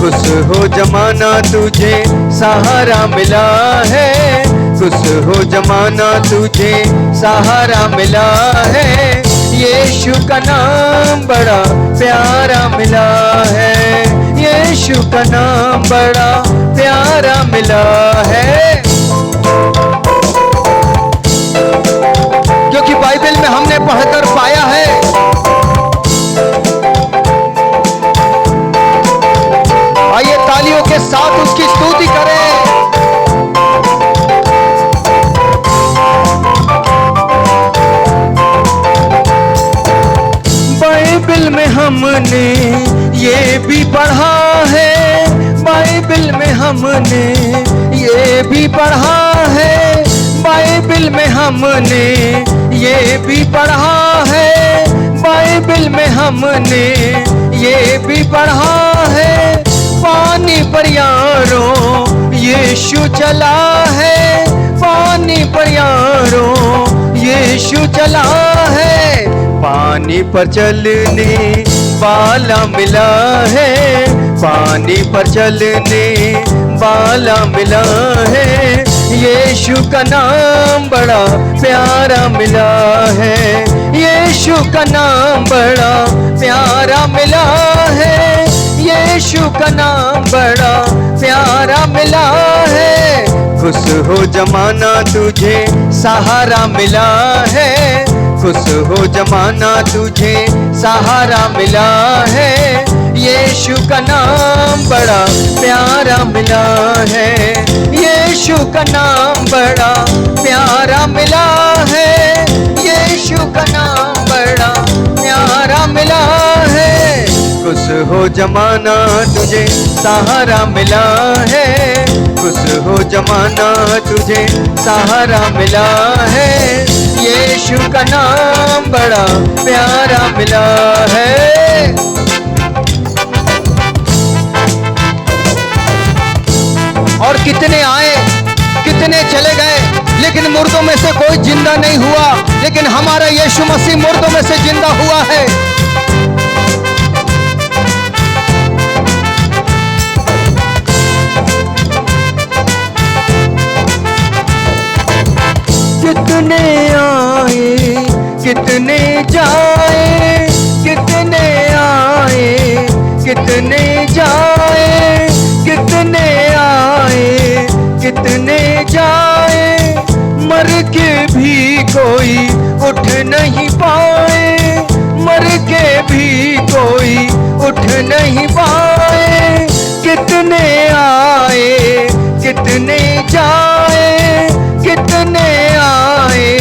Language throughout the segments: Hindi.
खुश हो जमाना तुझे सहारा मिला है, खुश हो जमाना तुझे सहारा मिला है। यीशु का नाम बड़ा प्यारा मिला है, यीशु का नाम बड़ा प्यारा मिला है। क्योंकि बाइबल में हमने पढ़कर पाया है, आइए तालियों के साथ उसकी स्तुति करें। बाइबल में हमने ये भी पढ़ा है, बाइबल में हमने ये भी पढ़ा है, बाइबल में हमने ये भी पढ़ा है, बाइबल में हमने ये भी पढ़ा है। पानी पर यारों यीशु चला है, पानी पर यारों यीशु चला है। पानी पर चलने वाला मिला है, पानी पर चलने वाला मिला है। यीशु का नाम बड़ा प्यारा मिला है, यीशु का नाम बड़ा प्यारा मिला है, यीशु का नाम बड़ा प्यारा मिला है। खुश हो जमाना तुझे सहारा मिला है, खुश हो जमाना तुझे सहारा मिला है। यीशु का नाम बड़ा प्यारा मिला है, यीशु का नाम बड़ा प्यारा मिला है, यीशु का नाम बड़ा प्यारा मिला है। खुश हो जमाना तुझे सहारा मिला है, खुश हो जमाना तुझे सहारा मिला है। यीशु का नाम बड़ा प्यारा मिला है। और कितने आए कितने चले गए, लेकिन मुर्दों में से कोई जिंदा नहीं हुआ, लेकिन हमारा यीशु मसीह मुर्दों में से जिंदा हुआ है। कितने आए कितने जाए, कितने आए कितने जाए, कितने आए कितने जाए, मर के भी कोई उठ नहीं पाए, मर के भी कोई उठ नहीं पाए। कितने आए कितने जाए, कितने आए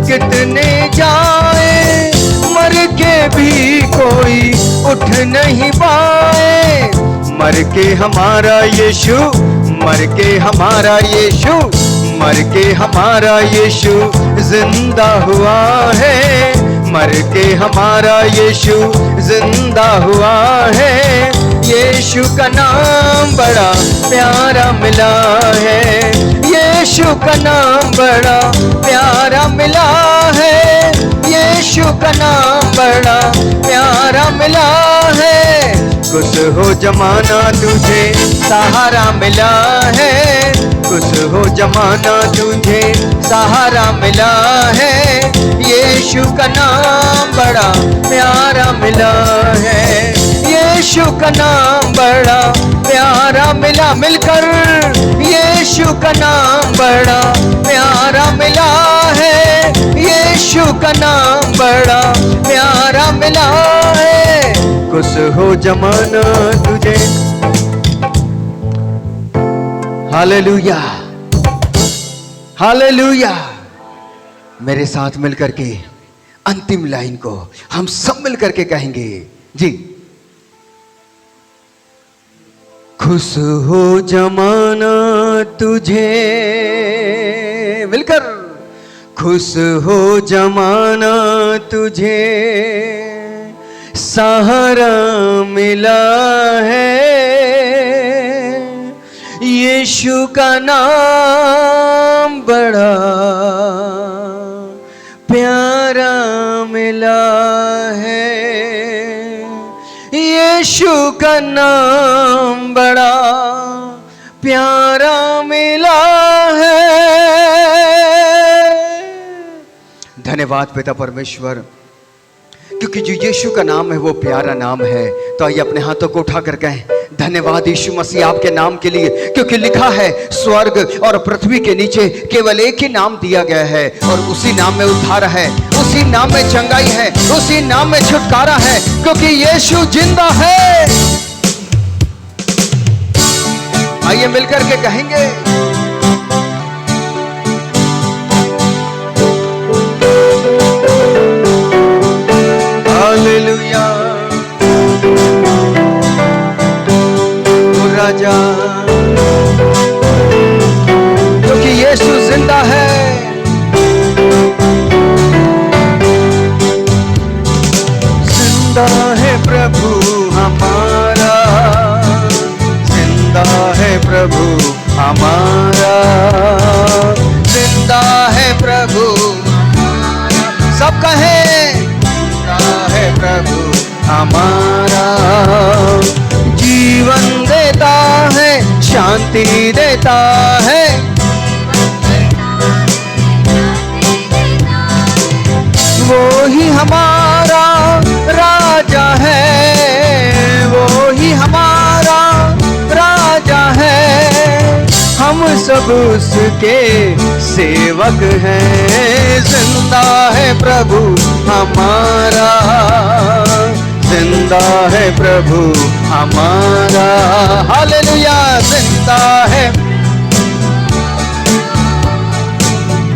कितने जाए, मर के भी कोई उठ नहीं पाए। मर के हमारा यीशु, मर के हमारा यीशु, मर के हमारा यीशु जिंदा हुआ है, मर के हमारा यीशु जिंदा हुआ है। यीशु का नाम बड़ा प्यारा मिला है, यीशु का नाम बड़ा प्यारा मिला है, यीशु का नाम बड़ा प्यारा मिला है। खुश हो जमाना तुझे सहारा मिला है, खुश हो जमाना तुझे सहारा मिला है। यीशु का नाम बड़ा प्यारा मिला है, यीशु का नाम बड़ा प्यारा मिला। मिलकर यीशु का नाम बड़ा प्यारा मिला है, यीशु का नाम बड़ा प्यारा मिला है। खुश हो जमाना तुझे। Hallelujah hallelujah. मेरे साथ मिलकर के अंतिम लाइन को हम सब मिलकर के कहेंगे जी। खुश हो जमाना तुझे, मिलकर खुश हो जमाना तुझे सहारा मिला है, यीशु का नाम बड़ा प्यारा मिला है, यीशु का नाम बड़ा प्यारा मिला है। धन्यवाद पिता परमेश्वर, क्योंकि जो यीशु का नाम है वो प्यारा नाम है। तो आइए अपने हाथों को उठाकर कहें, धन्यवाद यीशु मसीह आपके नाम के लिए, क्योंकि लिखा है स्वर्ग और पृथ्वी के नीचे केवल एक ही नाम दिया गया है और उसी नाम में उद्धार है, उसी नाम में चंगाई है, उसी नाम में छुटकारा है, क्योंकि यीशु जिंदा है। आइए मिलकर के कहेंगे, हालेलुया। ओ राजा, क्योंकि यीशु जिंदा है। जिंदा है प्रभु हमारा, जिंदा है प्रभु हमारा, जिंदा है प्रभु हमारा। सब कहें, जिंदा है प्रभु हमारा, जीवन देता है, शांति देता है, वो ही हमारा राजा है, वो ही हमारा राजा है। हम सब उसके सेवक हैं। जिंदा है प्रभु हमारा, जिंदा है प्रभु हमारा, हालेलुया। जिंदा है,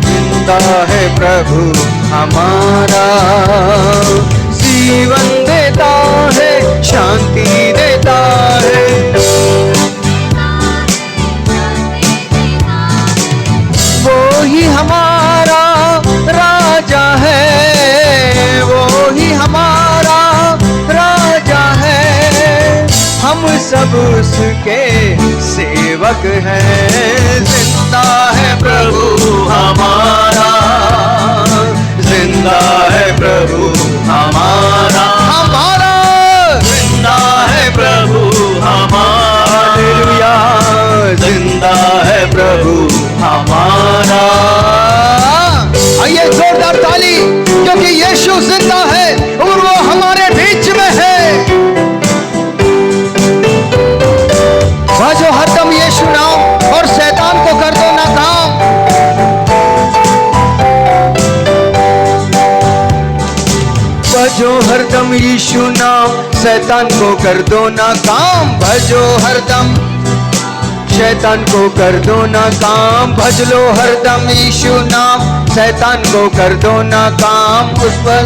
जिंदा है प्रभु हमारा, जीवन देता है, शांति देता है, वो ही हमारा राजा है, वो ही हमारा राजा है। हम सब उसके सेवक हैं। जिंदा है प्रभु हमारा, जिंदा है प्रभु हमारा, हमारा जिंदा है प्रभु हमारा, हालेलुया। जिंदा है प्रभु हमारा। आइए जोरदार ताली, क्योंकि यीशु जिंदा है और वो हमारे बीच में है। भजो हरदम यीशु नाम और शैतान को कर दो नाकाम। भजो हरदम यीशु नाम, शैतान को कर दो नाकाम। भजो हरदम, शैतान को कर दो नाकाम। भज लो हरदम यीशु नाम, शैतान को कर दो नाकाम। उस पर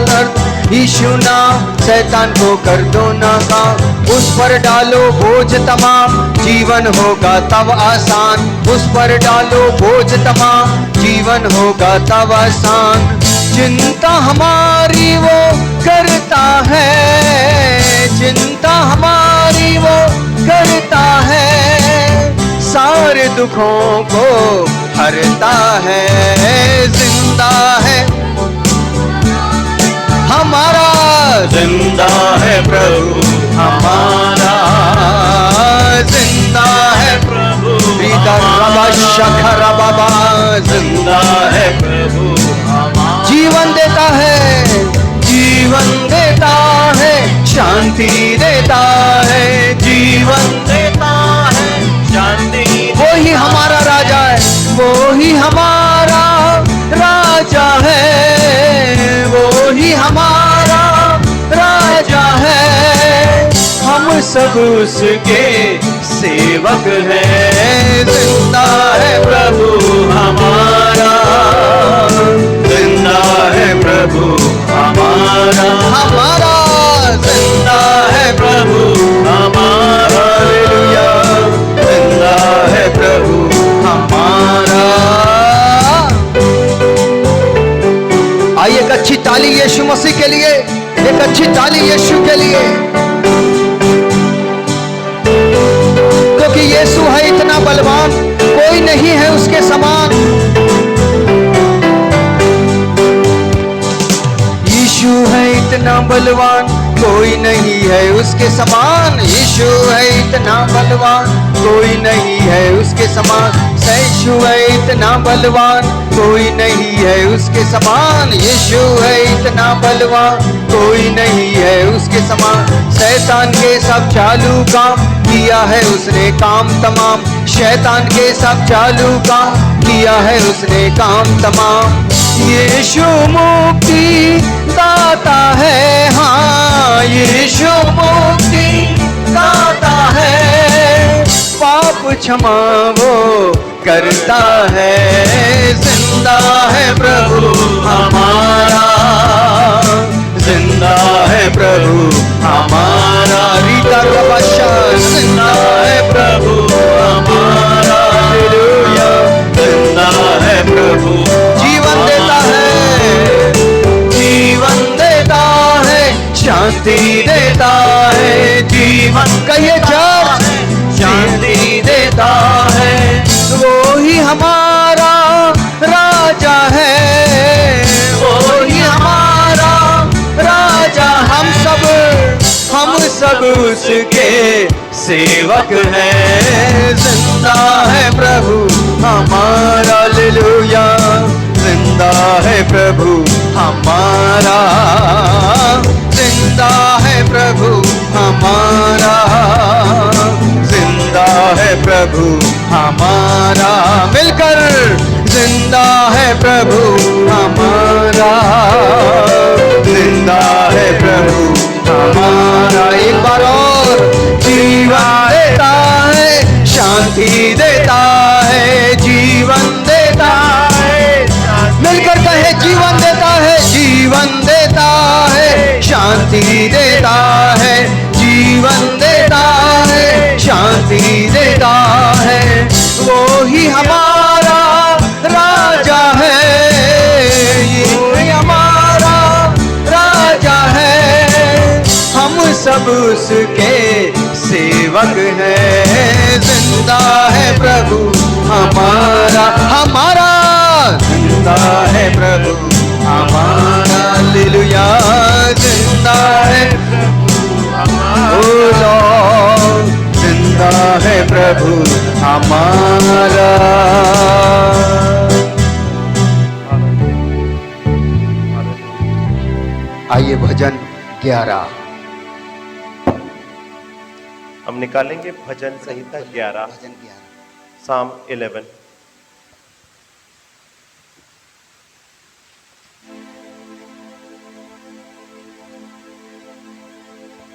यीशु नाम, शैतान को कर दो नाकाम। उस पर डालो बोझ तमाम, जीवन होगा तब आसान। उस पर डालो बोझ तमाम, जीवन होगा तब आसान। चिंता हमारी वो करता है, चिंता हमारी वो करता है। सारे दुखों को हरता है। जिंदा है हमारा, जिंदा है प्रभु हमारा, जिंदा है प्रभु हमारा, बाबा जिंदा है प्रभु हमारा। जीवन देता है, जीवन देता है, शांति देता है, जीवन देता है, शांति। वो ही हमारा राजा है, वो ही हमारा राजा है, वो ही हमारा राजा है। हम सब उसके सेवक हैं। जिंदा है प्रभु हमारा, जिंदा है प्रभु हमारा, हमारा जिंदा है प्रभु हमारा, हालेलुया। जिंदा है प्रभु हमारा। आइए एक अच्छी ताली यीशु मसीह के लिए, एक अच्छी ताली यीशु के लिए, क्योंकि यीशु है इतना बलवान, कोई नहीं है उसके समान। यीशु है इतना बलवान, कोई नहीं है उसके समान। यीशु है इतना बलवान, कोई नहीं है उसके समान। यीशु है इतना बलवान, कोई नहीं है उसके समान। यीशु है इतना बलवान, कोई नहीं है उसके समान। शैतान के सब चालू काम किया है उसने काम तमाम। शैतान के सब चालू काम किया है उसने काम तमाम। यीशु मुक्ति दाता है, हाँ यीशु मुक्ति दाता है। पाप क्षमा वो करता है, जिंदा है प्रभु हमारा, जिंदा है प्रभु हमारा। रीता का बादशाह जिंदा है प्रभु हमारा, हालेलुया जिंदा है प्रभु। जीवन देता है, जीवन देता है, शांति देता है। जीवन कहिए चर्च, शांति देता है। वो ही हमारा राजा है, वो ही हमारा राजा। हम सब उसके सेवक हैं। जिंदा है प्रभु हमारा, हालेलुया जिंदा है प्रभु हमारा, जिंदा है प्रभु हमारा, जिंदा है प्रभु हमारा। मिलकर जिंदा है प्रभु हमारा, जिंदा है प्रभु हमारा। एक बार और, जीवन देता है, शांति देता है, जीवन देता है। मिलकर कहे जीवन देता है, जीवन देता है, शांति देता है, जीवन देता है, शांति देता है। वो ही हमारा राजा है, ये हमारा राजा है। हम सब उसके सेवक हैं। जिंदा है प्रभु हमारा, हमारा जिंदा है प्रभु हमारा, हालेलुया जिंदा है ओ लॉर्ड, जिंदा है प्रभु हमारा। आइए भजन 11 हम निकालेंगे। भजन संहिता 11, साम 11।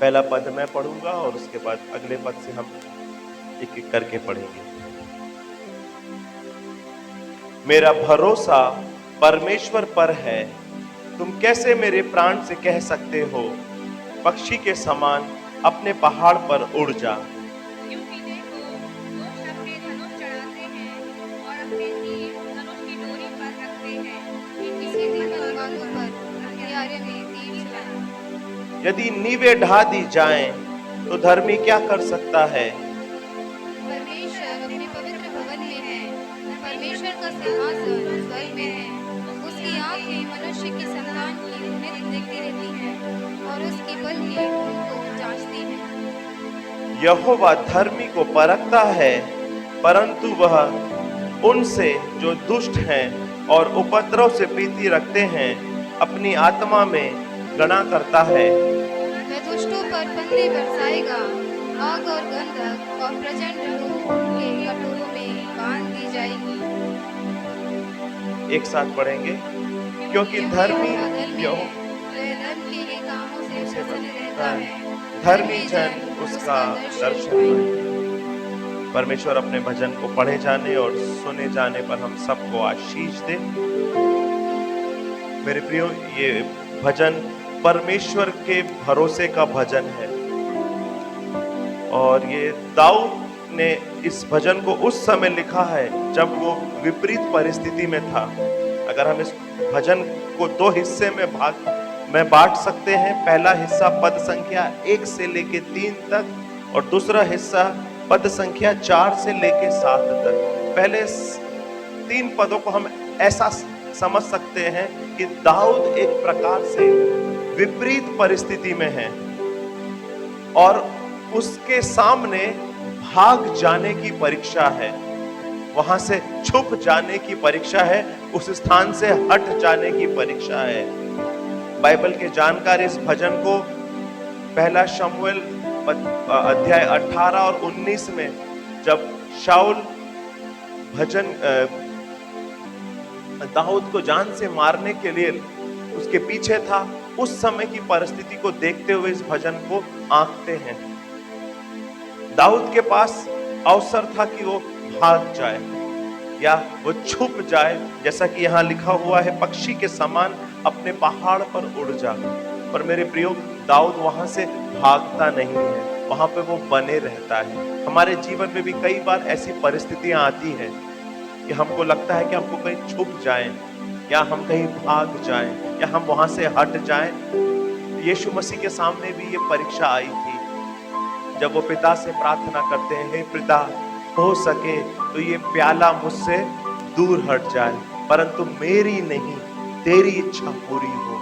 पहला पद मैं पढ़ूंगा और उसके बाद अगले पद से हम एक एक करके पढ़ेंगे। मेरा भरोसा परमेश्वर पर है, तुम कैसे मेरे प्राण से कह सकते हो, पक्षी के समान अपने पहाड़ पर उड़ जा। क्योंकि देखो, दोस्त अपने धनुष चढ़ाते हैं और अपने तीर धनुष की डोरी पर रखते हैं कि किसी भी बलवानों पर हथियारे में तीर चलाएं। यदि नींवें ढा दी जाएं, तो धर्मी क्या कर सकता है? परमेश्वर अपने पवित्र भवन में है, परमेश्वर का सिंहासन स्वर्ग में है। उसकी आंखें मनुष्य की संतान की उम्मीद देखती रहती हैं और उसकी बल्कि उनको जांचती हैं। यहोवा धर्मी को परखता है, परंतु वह उनसे जो दुष्ट हैं और उपद्रव से प्रीति रखते हैं अपनी आत्मा में गणा करता है। वह दुष्टों पर फंदे बरसाएगा, आग और गंधक और प्रचंड लू के कटोरों में बांध दी जाएगी। एक साथ पढ़ेंगे। क्योंकि धर्मी वह धर्म के कामों से प्रसन्न रहता है, धर्मी जन उसका दर्शन पाए। परमेश्वर अपने भजन को पढ़े जाने और सुने जाने पर हम सबको आशीष दे। मेरे प्रियो, ये भजन परमेश्वर के भरोसे का भजन है और ये दाऊद ने इस भजन को उस समय लिखा है जब वो विपरीत परिस्थिति में था। अगर हम इस भजन को दो हिस्से में बांट सकते हैं। पहला हिस्सा पद संख्या 1 से लेके 3 तक और दूसरा हिस्सा पद संख्या 4 से लेके 7 तक। पहले 3 पदों को हम ऐसा समझ सकते हैं कि दाऊद एक प्रकार से विपरीत परिस्थिति में है और उसके सामने भाग जाने की परीक्षा है, वहां से छुप जाने की परीक्षा है, उस स्थान से हट जाने की परीक्षा है। बाइबल के जानकार इस भजन को पहला शमूएल अध्याय 18 और 19 में जब शाऊल भजन दाऊद को जान से मारने के लिए उसके पीछे था, उस समय की परिस्थिति को देखते हुए इस भजन को आंकते हैं। दाऊद के पास अवसर था कि वो भाग जाए या वो छुप जाए, जैसा कि यहां लिखा हुआ है, पक्षी के समान अपने पहाड़ पर उड़ जा। पर मेरे प्रियो, दाऊद वहां से भागता नहीं है, वहां पे वो बने रहता है। हमारे जीवन में भी कई बार ऐसी परिस्थितियां आती है कि हमको लगता है कि हमको कहीं छुप जाएं या हम कहीं भाग जाएं या हम वहां से हट जाएं। यीशु मसीह के सामने भी ये परीक्षा आई थी, जब वो पिता से प्रार्थना करते हैं, हे पिता, हो सके तो ये प्याला मुझसे दूर हट जाए, परंतु मेरी नहीं तेरी इच्छा पूरी हो।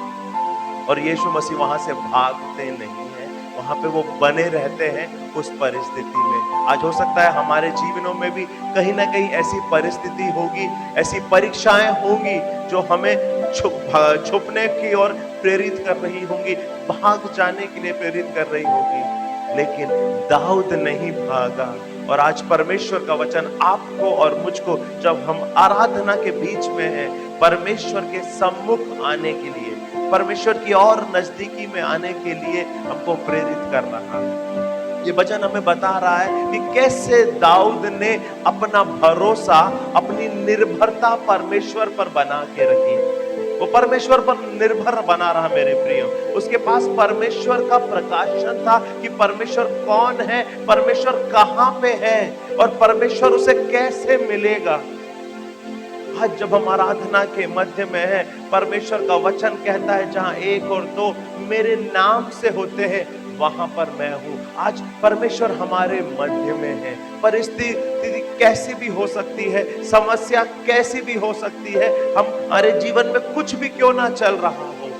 और यीशु मसीह वहां से भागते नहीं है, वहां पे वो बने रहते हैं उस परिस्थिति में। आज हो सकता है हमारे जीवनों में भी कहीं ना कहीं ऐसी परिस्थिति होगी, ऐसी परीक्षाएं होंगी जो हमें छुपने की ओर प्रेरित कर रही होंगी, भाग जाने के लिए प्रेरित कर रही होगी। लेकिन दाऊद नहीं भागा। और आज परमेश्वर का वचन आपको और मुझको, जब हम आराधना के बीच में हैं, परमेश्वर के सम्मुख आने के लिए, परमेश्वर की और नजदीकी में आने के लिए हमको प्रेरित कर रहा है। ये वचन हमें बता रहा है कि कैसे दाऊद ने अपना भरोसा, अपनी निर्भरता परमेश्वर पर बना के रखी। वो परमेश्वर पर निर्भर बना रहा। मेरे प्रियो, उसके पास परमेश्वर का प्रकाशन था कि परमेश्वर कौन है, परमेश्वर कहां पे है और परमेश्वर उसे कैसे मिलेगा। आज जब हम आराधना के मध्य में हैं, परमेश्वर का वचन कहता है, जहां एक और दो मेरे नाम से होते हैं, वहां पर मैं हूं। आज परमेश्वर हमारे मध्य में है। परिस्थिति कैसी भी हो सकती है, समस्या कैसी भी हो सकती है, हमारे जीवन में कुछ भी क्यों ना चल रहा हो,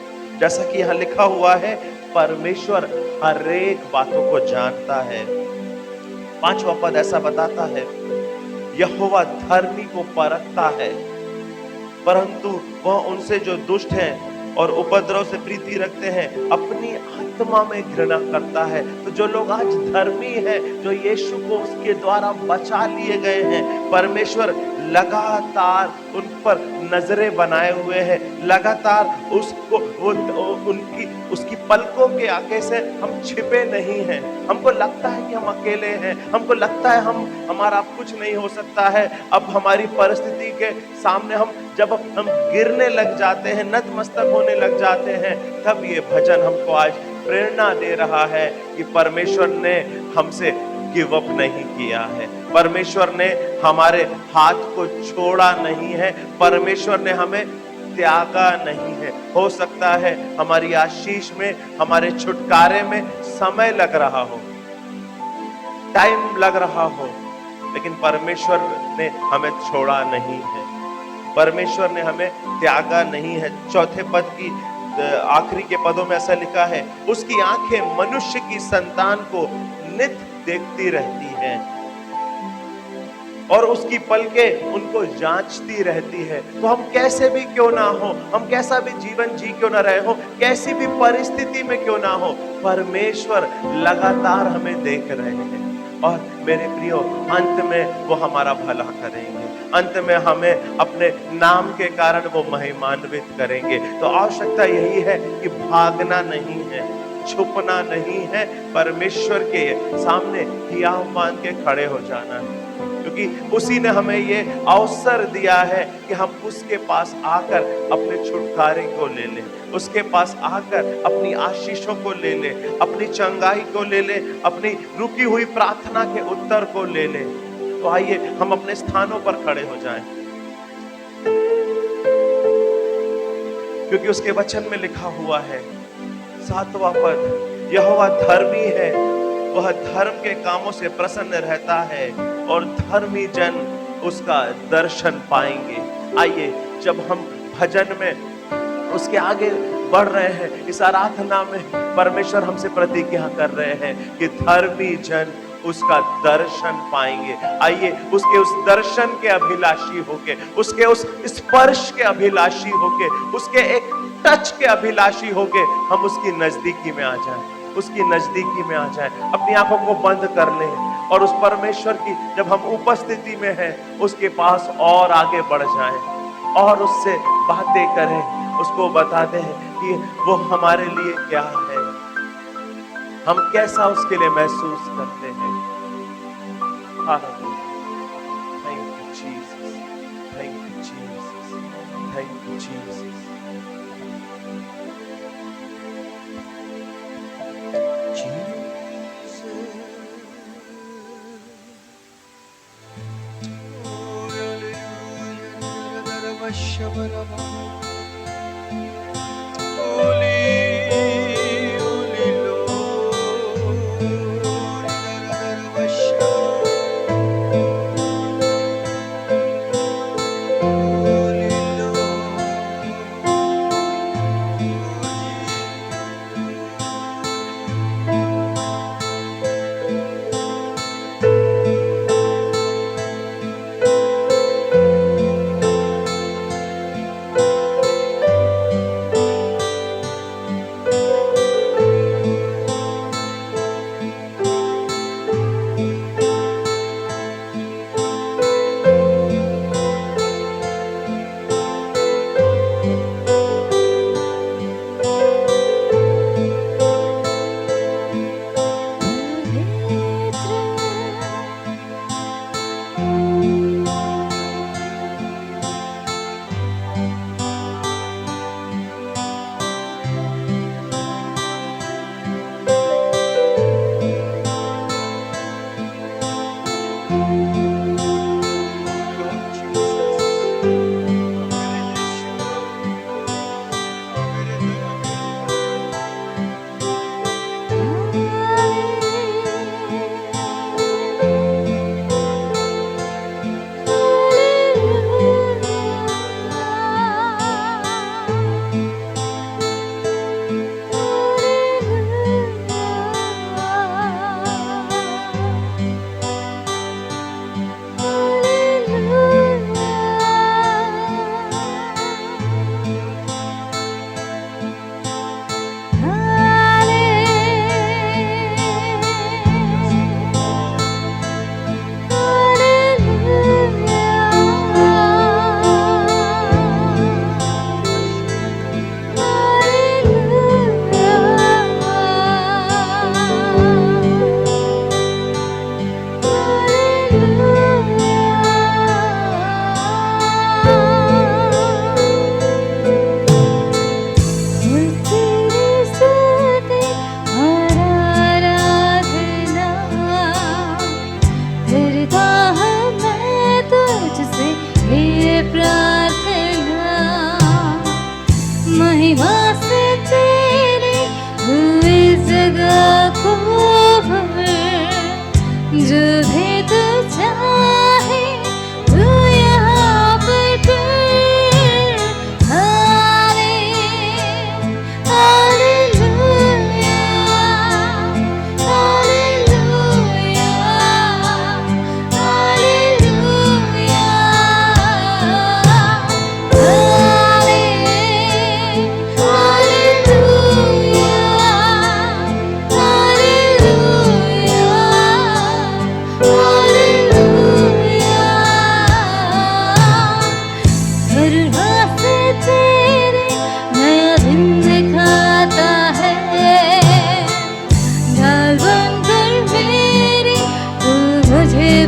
जैसा कि यहां लिखा हुआ है, परमेश्वर हर एक बातों को जानता है। 5वां पद ऐसा बताता है, यहोवा धर्मी को परखता है, परंतु वह उनसे जो दुष्ट हैं और उपद्रव से प्रीति रखते हैं अपनी आत्मा में घृणा करता है। तो जो लोग आज धर्मी हैं, जो यीशु को उसके द्वारा बचा लिए गए हैं, परमेश्वर लगातार उन पर नजरें बनाए हुए हैं, लगातार उसको उसकी पलकों के आगे से हम छिपे नहीं हैं। हमको लगता है कि हम अकेले हैं, हमको लगता है हमारा कुछ नहीं हो सकता है। अब हमारी परिस्थिति के सामने जब हम गिरने लग जाते हैं, नतमस्तक होने लग जाते हैं, तब ये भजन हमको आज प्रेरणा दे रहा है कि परमेश्वर ने हमसे गिव अप नहीं किया है, परमेश्वर ने हमारे हाथ को छोड़ा नहीं है, परमेश्वर ने हमें त्यागा नहीं है। हो सकता है हमारी आशीष में, हमारे छुटकारे में समय लग रहा हो, टाइम लग रहा हो, लेकिन परमेश्वर ने हमें छोड़ा नहीं है, परमेश्वर ने हमें त्यागा नहीं है। 4 पद की आखिरी के पदों में ऐसा लिखा है, उसकी आंखें मनुष्य की संतान को नित देखती रहती हैं और उसकी पलकें उनको जांचती रहती है। तो हम कैसे भी क्यों ना हो, हम कैसा भी जीवन जी क्यों ना रहे हो, कैसी भी परिस्थिति में क्यों ना हो, परमेश्वर लगातार हमें देख रहे हैं। और मेरे प्रियो, अंत में वो हमारा भला करेंगे, अंत में हमें अपने नाम के कारण वो महिमान्वित करेंगे। तो आवश्यकता यही है कि भागना नहीं है, छुपना नहीं है, परमेश्वर के सामने हियाव मान के खड़े हो जाना है, क्योंकि उसी ने हमें ये अवसर दिया है कि हम उसके पास आकर अपने छुटकारे को ले लें, उसके पास आकर अपनी आशीषों को ले लें, अपनी चंगाई को ले लें, अपनी रुकी हुई प्रार्थना के उत्तर को ले लें। तो आइए हम अपने स्थानों पर खड़े हो जाएं, क्योंकि उसके वचन में लिखा हुआ है, 7वां पद, यहोवा धर्मी है, वह धर्म के कामों से प्रसन्न रहता है और धर्मी जन उसका दर्शन पाएंगे। आइए जब हम भजन में उसके आगे बढ़ रहे हैं, इस आराधना में परमेश्वर हमसे प्रतिज्ञा कर रहे हैं कि धर्मी जन उसका दर्शन पाएंगे। आइए उसके उस दर्शन के अभिलाषी होके, उसके उस स्पर्श के अभिलाषी होके, उसके एक टच के अभिलाषी होके हम उसकी नजदीकी में आ जाएं, उसकी नजदीकी में आ जाएं। अपनी आंखों को बंद कर लें और उस परमेश्वर की जब हम उपस्थिति में हैं उसके पास और आगे बढ़ जाएं और उससे बातें करें, उसको बताते हैं कि वो हमारे लिए क्या है, हम कैसा उसके लिए महसूस करते हैं। Hallelujah. Thank you Jesus, thank you Jesus, thank you Jesus.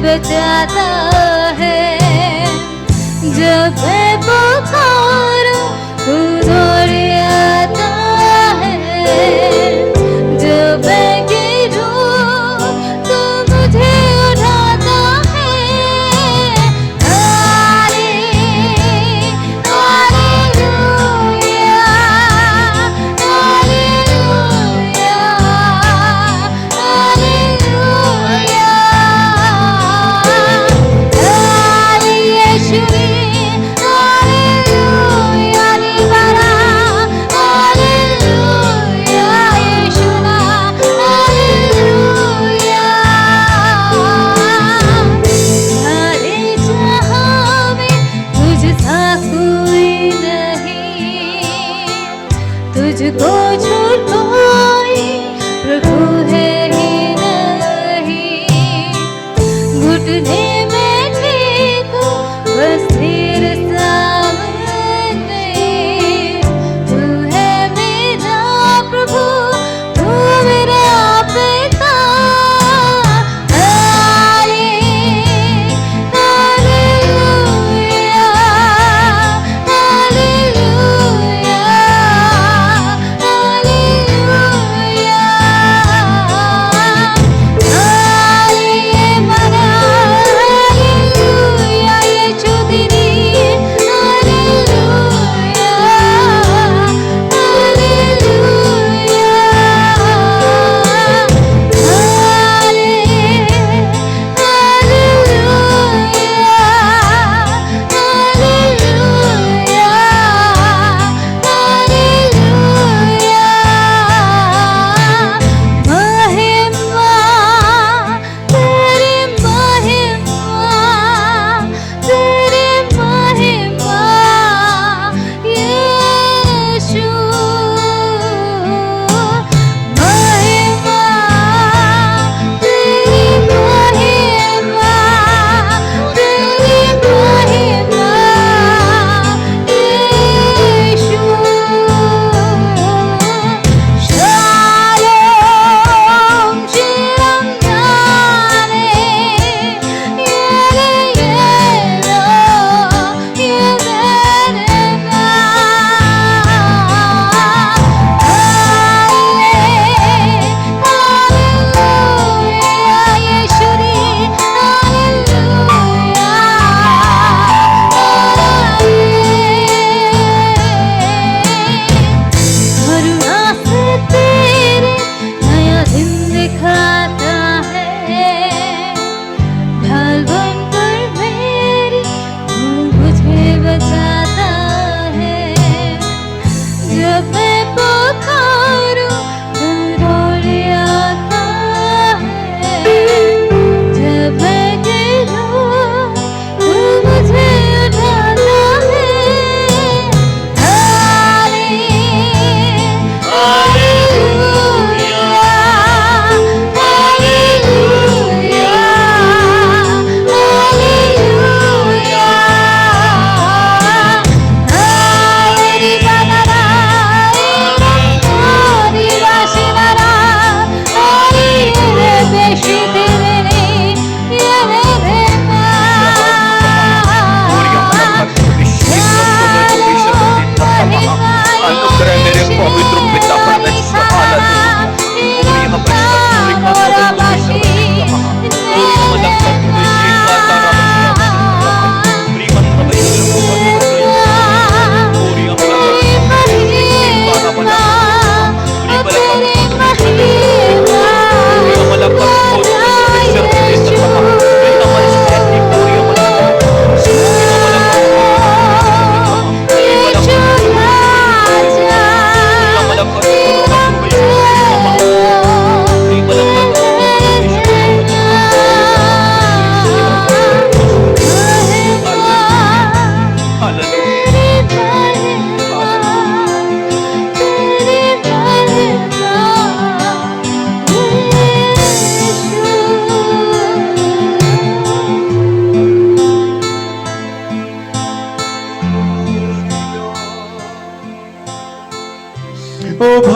बचाता है। जब मैं पुकारूं तू दौड़ आता है, जब मैं गिरूं तू मुझे उठाता है। हाले हालेलुया हालेलुया हालेलुया हाले यीशु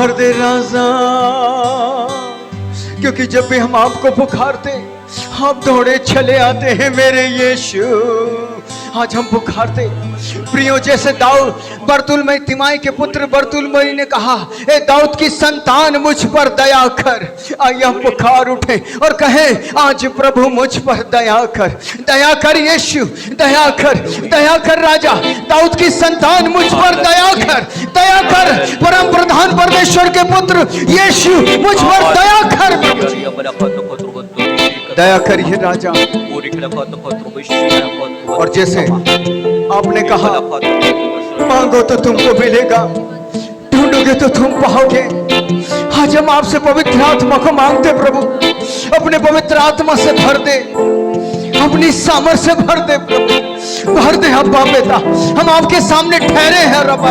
भर दे राजा, क्योंकि जब भी हम आपको पुकारते आप दौड़े चले आते हैं मेरे यीशु। आज हम पुकारते प्रियो, जैसे दाऊद बरतुलमई तिमाई के पुत्र बरतुलमई ने कहा, ए दाऊद की संतान मुझ पर दया कर। आइए हम पुकार उठे और कहे, आज प्रभु मुझ पर दया कर यीशु, दया कर राजा, दाऊद की संतान मुझ पर दया कर परम प्रधान परमेश्वर के पुत्र यीशु मुझ पर दया कर, दया करिए राजा। और जैसे आपने कहा, मांगो तो तुमको मिलेगा, ढूंढोगे तो तुम पाओगे। आज हम आपसे पवित्र आत्मा को मांगते प्रभु, अपने पवित्र आत्मा से भर दे, अपनी सामर्थ से भर दे प्रभु, भर दे अब्बा बेटा। हम आपके सामने ठहरे हैं रब्बा।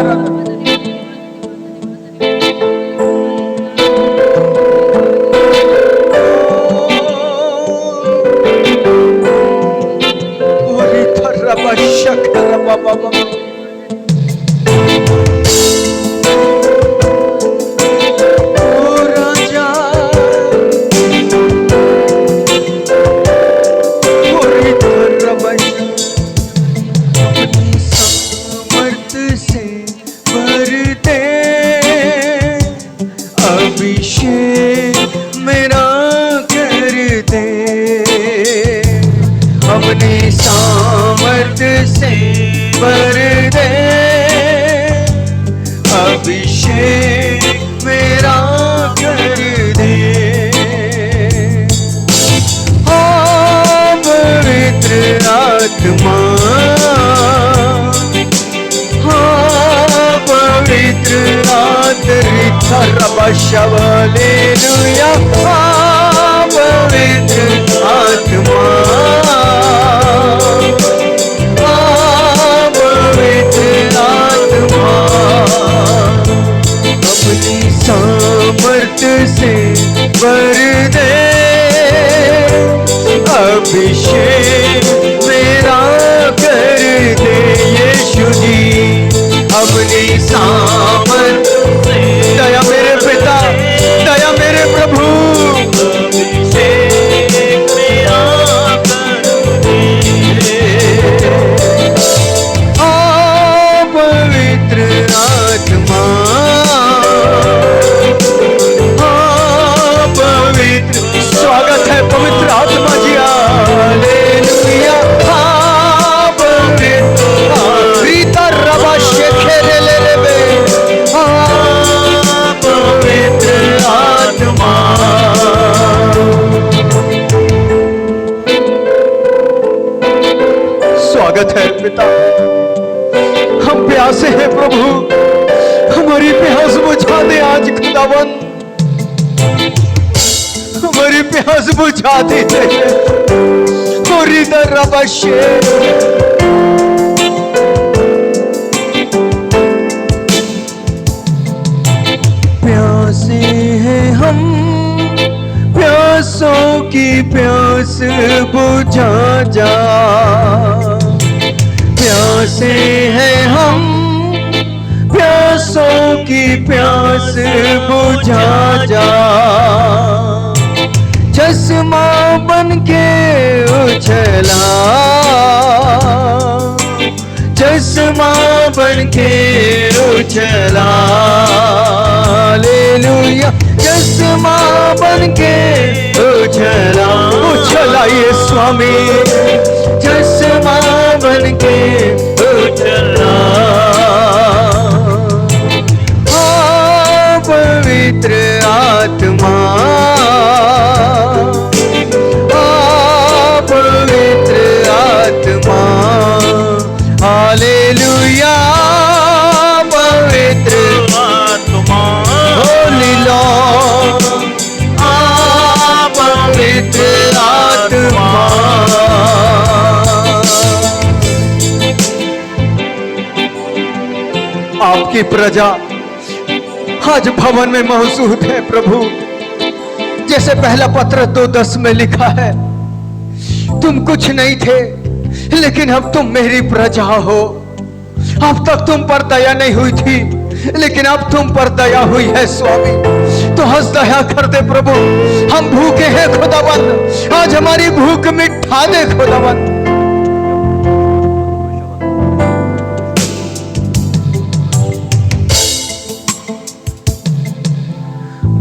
अपनी सामर्थ से भर दे, अभिषेक मेरा कर दे। हाँ पवित्र आत्मा, हाँ पवित्र आत्मा, हालेलुया। हाँ पवित्र आत्मा, अपनी सामर्थ से भर दे, अभिषेक मेरा कर दे यीशु जी, अपनी सामर्थ से। दया मेरे पिता, दया मेरे प्रभु, अभिषेक मेरा कर दे। पवित्र आत्मा, पवित्र, स्वागत है पवित्र आत्मा जी, हालेलुया। पवित्र रबा शेखे ले पवित्र आत्मा। स्वागत है पिता, हम प्यासे हैं प्रभु, हमारी प्यास बुझा दे आज खुदावन, हमारी प्यास बुझा दे और इधर रबशे। प्यासे हैं हम, प्यासों की प्यास बुझा जा। प्यासे हैं हम, प्यासों की प्यास बुझा जा। चश्मा बन के उछला, चश्मा बन के उछला, हालेलुया। चश्मा बन के उछला, उछला ये स्वामी, चश्मा बन के उछला। हाँ पवित्र आत्मा, हाँ पवित्र आत्मा, हालेलुया। पवित्र आत्मा, होली लॉर्ड, हाँ पवित्र आत्मा। आपकी प्रजा आज भवन में मौजूद है प्रभु, जैसे पहला पत्र 2:10 में लिखा है, तुम कुछ नहीं थे लेकिन अब तुम मेरी प्रजा हो। अब तक तुम पर दया नहीं हुई थी लेकिन अब तुम पर दया हुई है स्वामी, तो हंस दया कर दे प्रभु। हम भूखे हैं खुदावंद, आज हमारी भूख मिटा दे खुदावंद।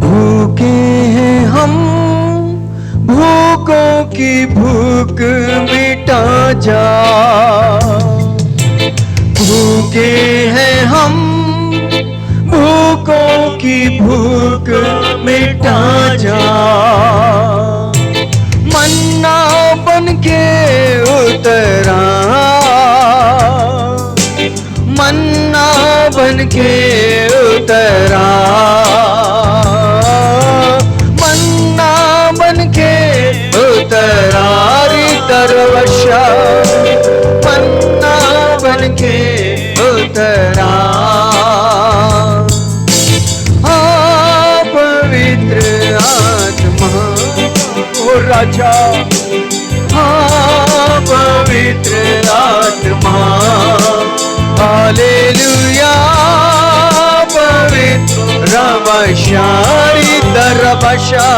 भूखे हैं हम, भूखों की भूख मिटा जा। भूखे हैं हम, भूखों की भूख मिटा जा। मन्ना बन के उतरा, मन्ना बन के उतरा, मन्ना बन के उतरा रे दरवशा, मन्ना बन के उतरा। पवित्र आत्मा ओ राजा, पवित्र आत्मा, हालेलुया। पवित्र रवशारी दरवशा,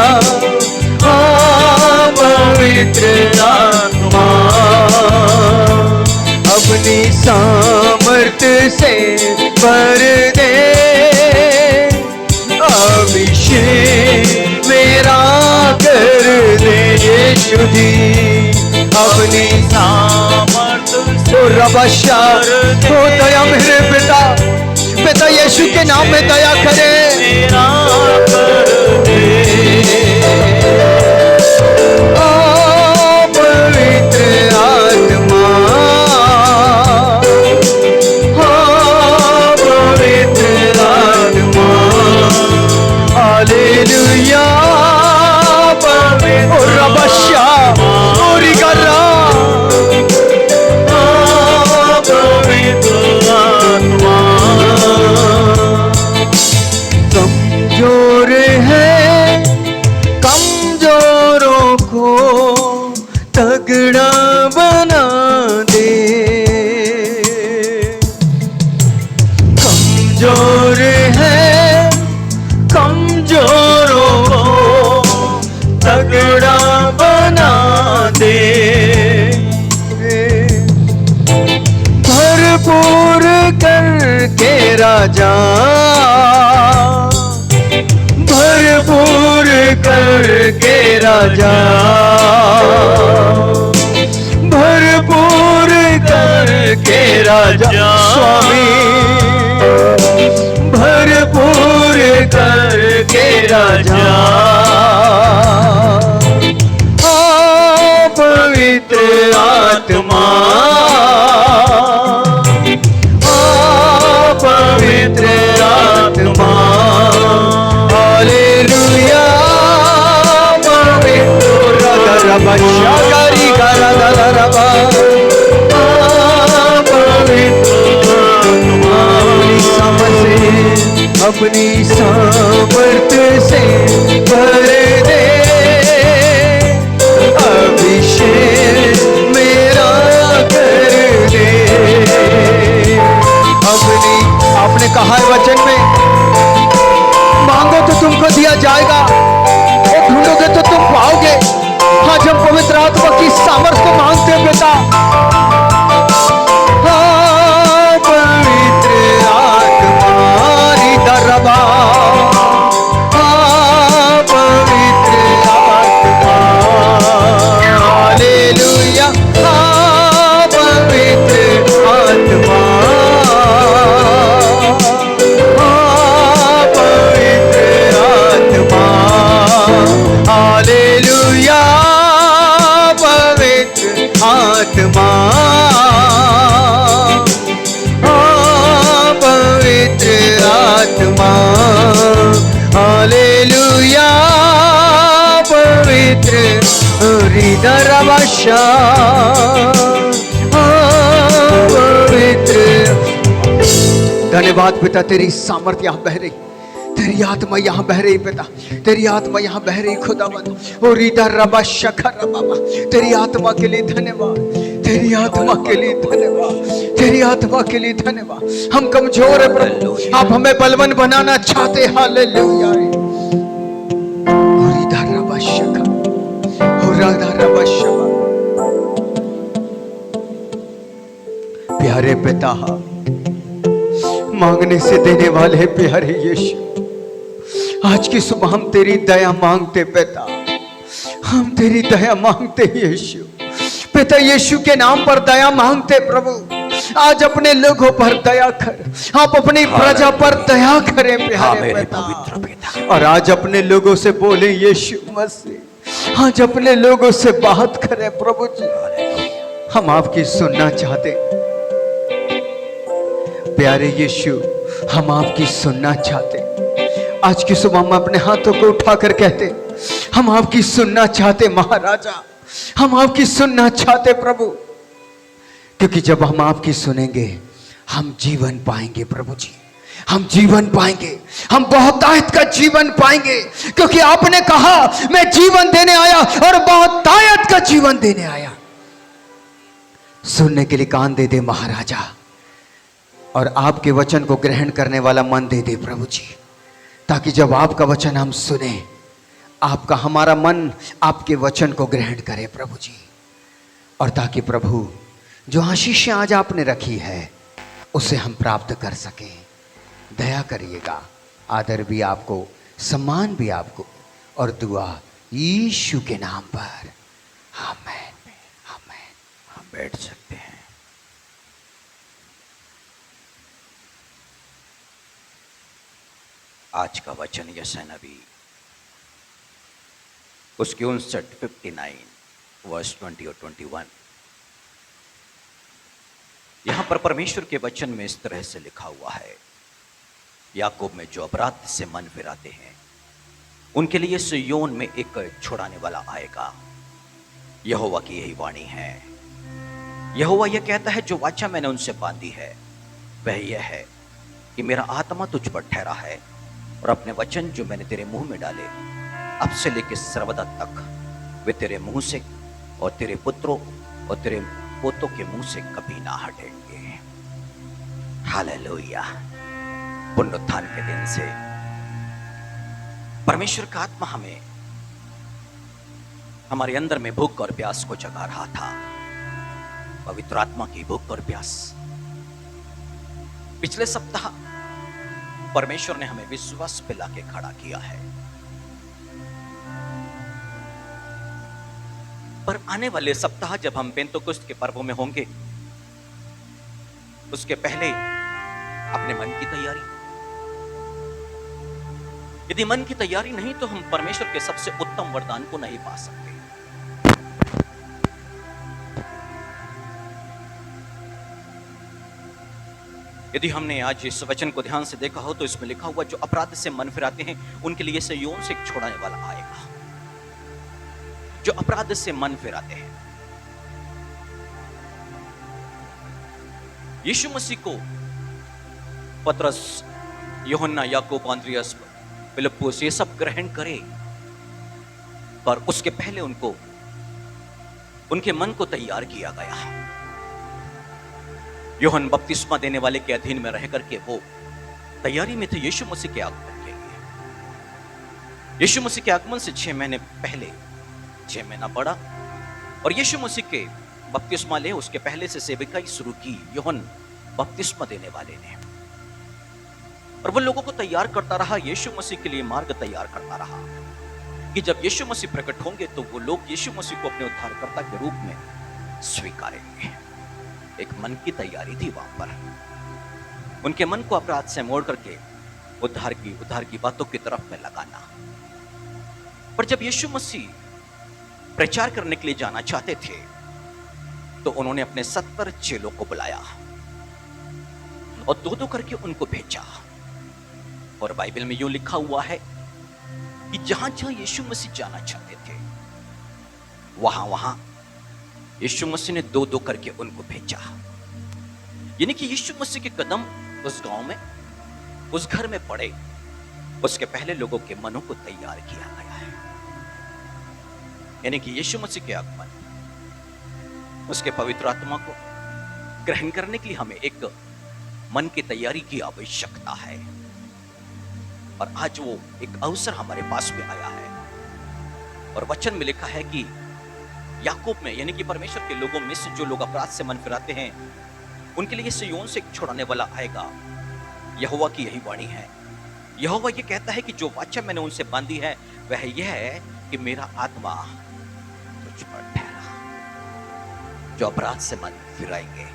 पवित्र आत्मा, अपनी सामर्थ्य से भर दे अभिषेक मेरा कर दे यीशु जी। अपनी सामर्थ्य से रबशा, तो दया मेरे पिता, पिता यीशु के नाम में दया करे मेरा कर दे। पवित्र आत्मा, पवित्र आत्मा, हालेलुया। पवित्र रबशा ओरी गरा, पवित्र आत्मा। कमजोर है, कमजोरों को तगड़ा बना दे। कमजोर है, कमजोरों को तगड़ा बना दे। भरपूर करके राजा, भरपूर करके राजा, भरपूर करके राजा स्वामी, भरपूर करके राजा। पवित्र आत्मा, पवित्र आत्मा, हालेलुया। पवित्र रबशा गरी गरा दरबा, पवित्र आत्मा, अपनी सामर्थ्य से भर दे अभिषेक मेरा कर दे। अपनी आपने कहा है वचन में, मांगो तो तुमको दिया जाएगा, और ढूंढोगे तो तुम पाओगे। आज हम पवित्र आत्मा की सामर्थ्य को मांगते हैं पिता। पवित्र आत्मा दरबा, पवित्र आत्मा, हालेलुया। पवित्र आत्मा, पवित्र आत्मा, हालेलुया। पवित्र आत्मा, पवित्र आत्मा, हालेलुया। पवित्र हृदय रवशा, पवित्र। धन्यवाद पिता, तेरी सामर्थ्य यहाँ बह रही, तेरी आत्मा यहाँ बह रही पिता, तेरी आत्मा यहाँ बह रही खुदावंद। और हृदय रवशा खर बाबा, तेरी आत्मा के लिए धन्यवाद, तेरी आत्मा के लिए धन्यवाद, तेरी आत्मा के लिए धन्यवाद। हम कमजोर है प्रभु, आप हमें बलवान बनाना चाहते। हालेलुया। प्यारे पिता, मांगने से देने वाले प्यारे यीशु, आज की सुबह हम तेरी दया मांगते पिता, हम तेरी दया मांगते यीशु। पिता यीशु के नाम पर दया मांगते प्रभु, आज अपने लोगों पर दया कर, आप अपनी प्रजा पर दया करें प्यारे पिता। और आज अपने लोगों से बोले यीशु मसीह, आज अपने लोगों से बात करें प्रभु जी, हम आपकी सुनना चाहते। प्यारे यीशु, हम आपकी सुनना चाहते। आज की सुबह हम अपने हाथों को उठाकर कहते, हम आपकी सुनना चाहते महाराजा, हम आपकी सुनना चाहते प्रभु, क्योंकि जब हम आपकी सुनेंगे हम जीवन पाएंगे प्रभु जी, हम जीवन पाएंगे, हम बहुतायत का जीवन पाएंगे, क्योंकि आपने कहा मैं जीवन देने आया और बहुतायत का जीवन देने आया। सुनने के लिए कान दे दे महाराजा, और आपके वचन को ग्रहण करने वाला मन दे दे प्रभु जी, ताकि जब आपका वचन हम सुने, आपका हमारा मन आपके वचन को ग्रहण करे प्रभु जी, और ताकि प्रभु जो आशीषें आज आपने रखी है उसे हम प्राप्त कर सकें। दया करिएगा, आदर भी आपको, सम्मान भी आपको, और दुआ यीशु के नाम पर, आमीन आमीन। हम बैठ सकते हैं। आज का वचन यशायाह नबी उसके 59 वर्स 20 और 21, यहां पर परमेश्वर के वचन में इस तरह से लिखा हुआ है, याकूब में जो अपराध से मन फिराते हैं उनके लिए सिय्योन में एक छुड़ाने वाला आएगा। यहोवा की यही वाणी है। यहोवा यह कहता है, जो वाचा मैंने उनसे बांधी है वह यह है कि मेरा आत्मा तुझ पर ठहरा है, और अपने वचन जो मैंने तेरे मुंह में डाले अब से लेकर सर्वदा तक वे तेरे मुंह से और तेरे पुत्रों और तेरे पोतों के मुंह से कभी ना हटेंगे। हालेलुया। पुनरुत्थान के दिन से परमेश्वर का आत्मा हमें हमारे अंदर में भूख और प्यास को जगा रहा था, पवित्र आत्मा की भूख और प्यास। पिछले सप्ताह परमेश्वर ने हमें विश्वास पिला के खड़ा किया है, पर आने वाले सप्ताह जब हम पेंतोकुस्त के पर्वों में होंगे, उसके पहले अपने मन की तैयारी। यदि मन की तैयारी नहीं तो हम परमेश्वर के सबसे उत्तम वरदान को नहीं पा सकते। यदि हमने आज इस वचन को ध्यान से देखा हो तो इसमें लिखा हुआ, जो अपराध से मन फिराते हैं उनके लिए सिय्योन से छुड़ाने वाला आएगा। जो अपराध से मन फिराते हैं, यीशु मसीह को पतरस, यूहन्ना, याकूब, आंद्रियास, फिलिप्पुस ये सब ग्रहण करे, पर उसके पहले उनको उनके मन को तैयार किया गया। यूहन्ना बपतिस्मा देने वाले के अधीन में रह करके वो तैयारी में थे यीशु मसीह के आगमन के लिए। यीशु मसीह के आगमन से 6 महीने पहले 6 महीना बढ़ा, और यीशु मसीह के बपतिस्मा ले उसके पहले से सेविकाई शुरू की यूहन्ना बपतिस्मा देने वाले ने, और वो लोगों को तैयार करता रहा, यीशु मसीह के लिए मार्ग तैयार करता रहा कि जब यीशु मसीह प्रकट होंगे तो वो लोग यीशु मसीह को अपने उद्धारकर्ता के रूप में स्वीकारेंगे। एक मन की तैयारी थी वहां पर, उनके मन को अपराध से मोड़ करके उद्धार की बातों की तरफ में लगाना। पर जब यीशु मसीह प्रचार करने के लिए जाना चाहते थे तो उन्होंने अपने 70 चेलों को बुलाया और 2-2 करके उनको भेजा। और बाइबल में यूं लिखा हुआ है कि जहां जहां यीशु मसीह जाना चाहते थे वहां वहां यीशु मसीह ने 2-2 करके उनको भेजा। यानी कि यीशु मसीह के कदम उस गांव में, उस घर में पड़े, उसके पहले लोगों के मनों को तैयार किया गया है। यानी कि यीशु मसीह के आगमन उसके पवित्र आत्मा को ग्रहण करने के लिए हमें एक मन की तैयारी की आवश्यकता है। और आज वो एक अवसर हमारे पास में आया है। और वचन में लिखा है कि याकूब में, यानी कि परमेश्वर के लोगों में से जो लोग अपराध से मन फिराते हैं, उनके लिए सिय्योन से एक छुड़ाने वाला आएगा। यहोवा की यही वाणी है। यहोवा ये कहता है कि जो वाचा मैंने उनसे बांधी है वह यह है कि मेरा आत्मा तुझ पर ठहरा। जो अपराध से मन फिराएंगे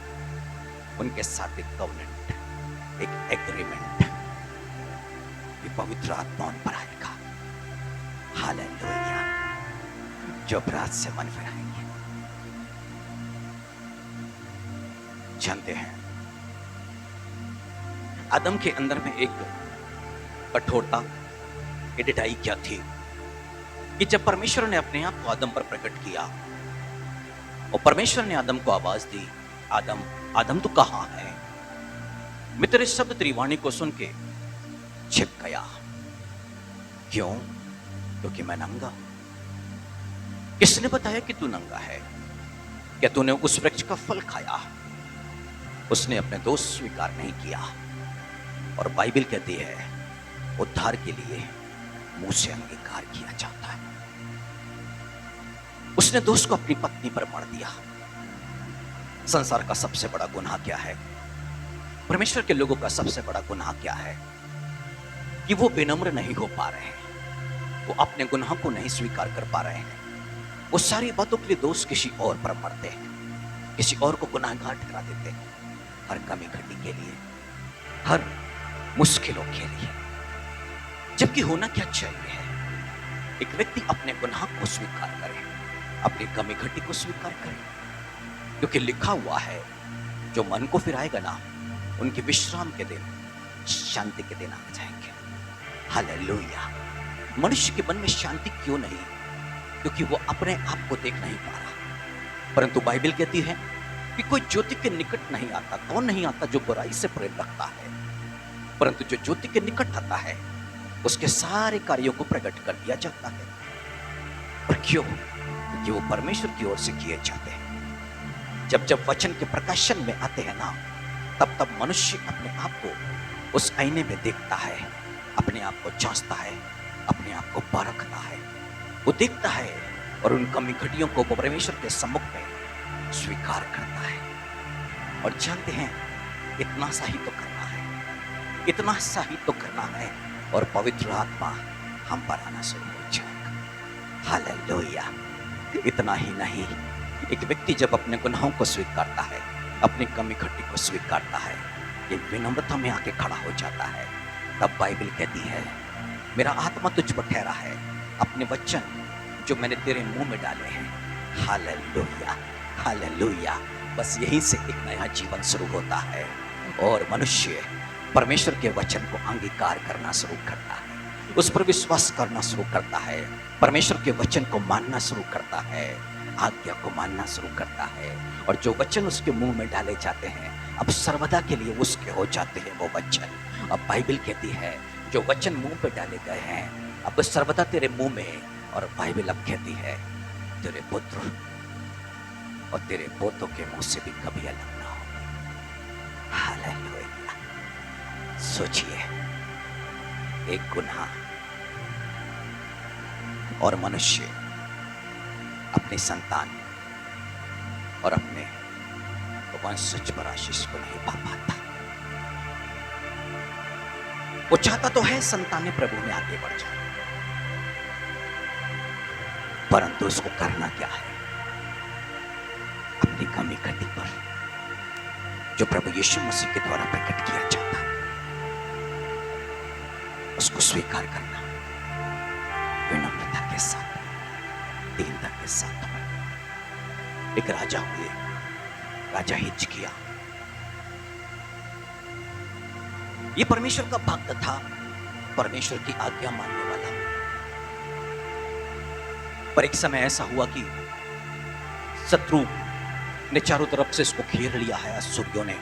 उनके साथ एक कवनेंट, एक एग्रीमेंट, ये पवित्र आत्मा उन पर आएगा। हालेलुया। जो अपराध से मन फिराएंगे, जानते हैं आदम के अंदर में एक कठोरता, ढिठाई क्या थी कि जब परमेश्वर ने अपने आप को आदम पर प्रकट किया और परमेश्वर ने आदम को आवाज दी, आदम आदम तू कहां है? मैं तेरे शब्द तेरी वाणी को सुन के छिप गया। क्यों? क्योंकि मैं नंगा। किसने बताया कि तू नंगा है? क्या तूने उस वृक्ष का फल खाया? उसने अपने दोष स्वीकार नहीं किया। और बाइबल कहती है उद्धार के लिए मुंह से अंगीकार किया जाता है। उसने दोष को अपनी पत्नी पर मढ़ दिया। संसार का सबसे बड़ा गुनाह क्या है? परमेश्वर के लोगों का सबसे बड़ा गुनाह क्या है? कि वो विनम्र नहीं हो पा रहे हैं, वो अपने गुनाह को नहीं स्वीकार कर पा रहे हैं। वो सारी बातों के लिए दोष किसी और पर मढ़ते हैं, किसी और को गुनाहगार ठहरा देते हैं, हर कमी घटी के लिए, हर मुश्किलों के लिए। जबकि होना क्या चाहिए है, एक व्यक्ति अपने गुनाह को स्वीकार करे, अपनी कमी घटी को स्वीकार करे। क्योंकि लिखा हुआ है जो मन को फिराएगा ना, उनके विश्राम के दिन, शांति के दिन आ जाएंगे। हालेलुया। मनुष्य के मन में शांति क्यों नहीं? क्योंकि वो अपने आप को देख नहीं पा रहा। परंतु बाइबल कहती है कि कोई ज्योति के निकट नहीं आता। कौन नहीं आता? जो बुराई से प्रेम रखता है। परंतु जो ज्योति के निकट आता है उसके सारे कार्यों को प्रकट कर दिया जाता है। और क्यों? क्योंकि वो परमेश्वर की ओर से किए जाते हैं। जब जब वचन के प्रकाशन में आते हैं ना, तब तब मनुष्य अपने आप को उस आईने में देखता है, अपने आप को जांचता है, अपने आप को परखता है। वो देखता है और उन कमी घटियों को वो परमेश्वर के सम्मुख में स्वीकार करता है। और जानते हैं इतना सा ही तो करना है, इतना सा ही तो करना है और पवित्र आत्मा हम पर आना शुरू हो जाएगा। हालेलुया। इतना ही नहीं, एक व्यक्ति जब अपने गुनाहों को स्वीकारता है, अपनी कमी घटी को स्वीकारता है, ये विनम्रता में आके खड़ा हो जाता है, तब बाइबल कहती है मेरा आत्मा तुझ पर ठहरा है, अपने वचन जो मैंने तेरे मुंह में डाले हैं। Hallelujah, hallelujah. बस यहीं से एक नया जीवन शुरू होता है और मनुष्य परमेश्वर के वचन को अंगीकार करना शुरू करता है, उस पर विश्वास करना शुरू करता है, परमेश्वर के वचन को मानना शुरू करता है, आज्ञा को मानना शुरू करता है। और जो वचन उसके मुंह में डाले जाते हैं अब सर्वदा के लिए उसके हो जाते हैं वो वचन। अब बाइबल कहती है जो वचन मुंह पे डाले गए हैं अब सर्वदा तेरे मुंह में। और बाइबल अब कहती है तेरे पुत्र और तेरे पोतों के मुंह से भी कभी अलग ना हो। हालेलुया। सोचिए, एक गुनाह और मनुष्य अपनी संतान और अपने वंशज पर आशीष को नहीं पा पाता। वो चाहता तो है संतानें प्रभु में आगे बढ़ जाए, परंतु उसको करना क्या है? अपनी कमी घटी पर जो प्रभु यीशु मसीह के द्वारा प्रकट किया जाता है उसको स्वीकार करना, विनम्रता के साथ, दीनता के साथ। एक राजा हुए, राजा हिजकिय्याह। ये परमेश्वर का भक्त था, परमेश्वर की आज्ञा मानने वाला। पर एक समय ऐसा हुआ कि शत्रु ने चारों तरफ से इसको घेर लिया है, अश्शूरियों ने,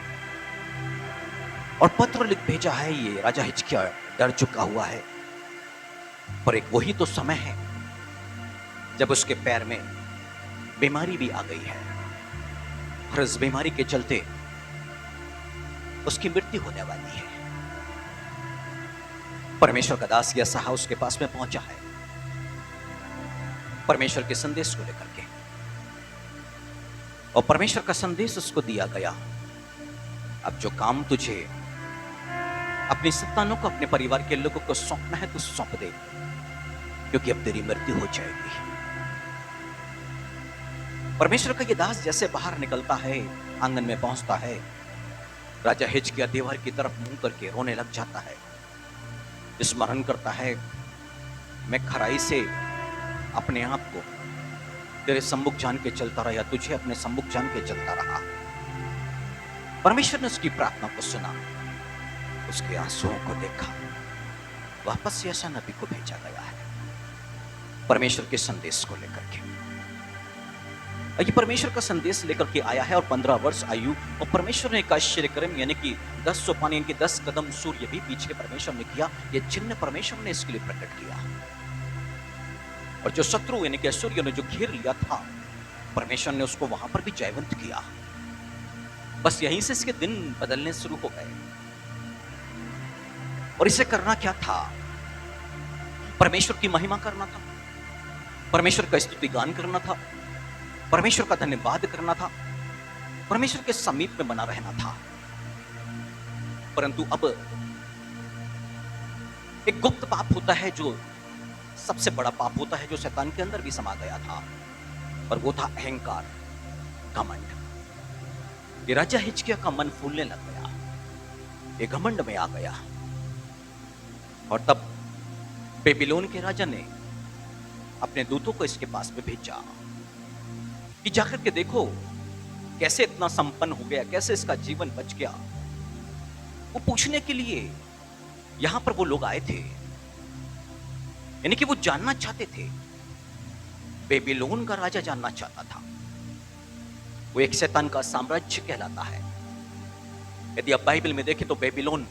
और पत्र लिख भेजा है। ये राजा हिजकिय्याह डर चुका हुआ है। पर एक वही तो समय है जब उसके पैर में बीमारी भी आ गई है। और इस बीमारी के चलते उसकी मृत्यु होने वाली है। परमेश्वर का दास यशायाह उसके पास में पहुंचा है परमेश्वर के संदेश को लेकर के, और परमेश्वर का संदेश उसको दिया गया, अब जो काम तुझे अपनी संतानों को, अपने परिवार के लोगों को सौंपना है तो सौंप दे, क्योंकि अब तेरी मृत्यु हो जाएगी। परमेश्वर का ये दास जैसे बाहर निकलता है, आंगन में पहुंचता है, राजा हिजकिय्याह दीवार की तरफ मुंह करके रोने लग जाता है, स्मरण करता है, मैं खराई से अपने आप को तेरे सम्मुख जान के चलता रहा, या तुझे अपने सम्मुख जान के चलता रहा। परमेश्वर ने उसकी प्रार्थना को सुना, उसके आंसुओं को देखा, वापस यशायाह नबी को भेजा गया है परमेश्वर के संदेश को लेकर के। ये परमेश्वर का संदेश लेकर के आया है, और 15 वर्ष आयु, और परमेश्वर ने एक आश्चर्यक्रम यानी कि 10 सोपान यानी कि 10 कदम सूर्य भी पीछे परमेश्वर ने किया। ये चिन्ह परमेश्वर ने इसके लिए प्रकट किया, और जो शत्रु यानी कि असूर्य ने जो घेर लिया था, परमेश्वर ने उसको वहां पर भी जयवंत किया। बस यहीं से इसके दिन बदलने शुरू हो गए। और इसे करना क्या था? परमेश्वर की महिमा करना था, परमेश्वर का स्तुति गान करना था, परमेश्वर का धन्यवाद करना था, परमेश्वर के समीप में बना रहना था। परंतु अब एक गुप्त पाप होता है, जो सबसे बड़ा पाप होता है, जो शैतान के अंदर भी समा गया था, और वो था अहंकार, घमंड। ये राजा हिजकिय्याह का मन फूलने लग गया, ये घमंड में आ गया, और तब बेबीलोन के राजा ने अपने दूतों को इसके पास में भेजा कि जाकर के देखो कैसे इतना संपन्न हो गया, कैसे इसका जीवन बच गया। वो पूछने के लिए यहां पर वो लोग आए थे, यानी कि वो जानना चाहते थे, बेबीलोन का राजा जानना चाहता था। वो एक शैतान का साम्राज्य कहलाता है। यदि आप बाइबल में देखें तो बेबीलोन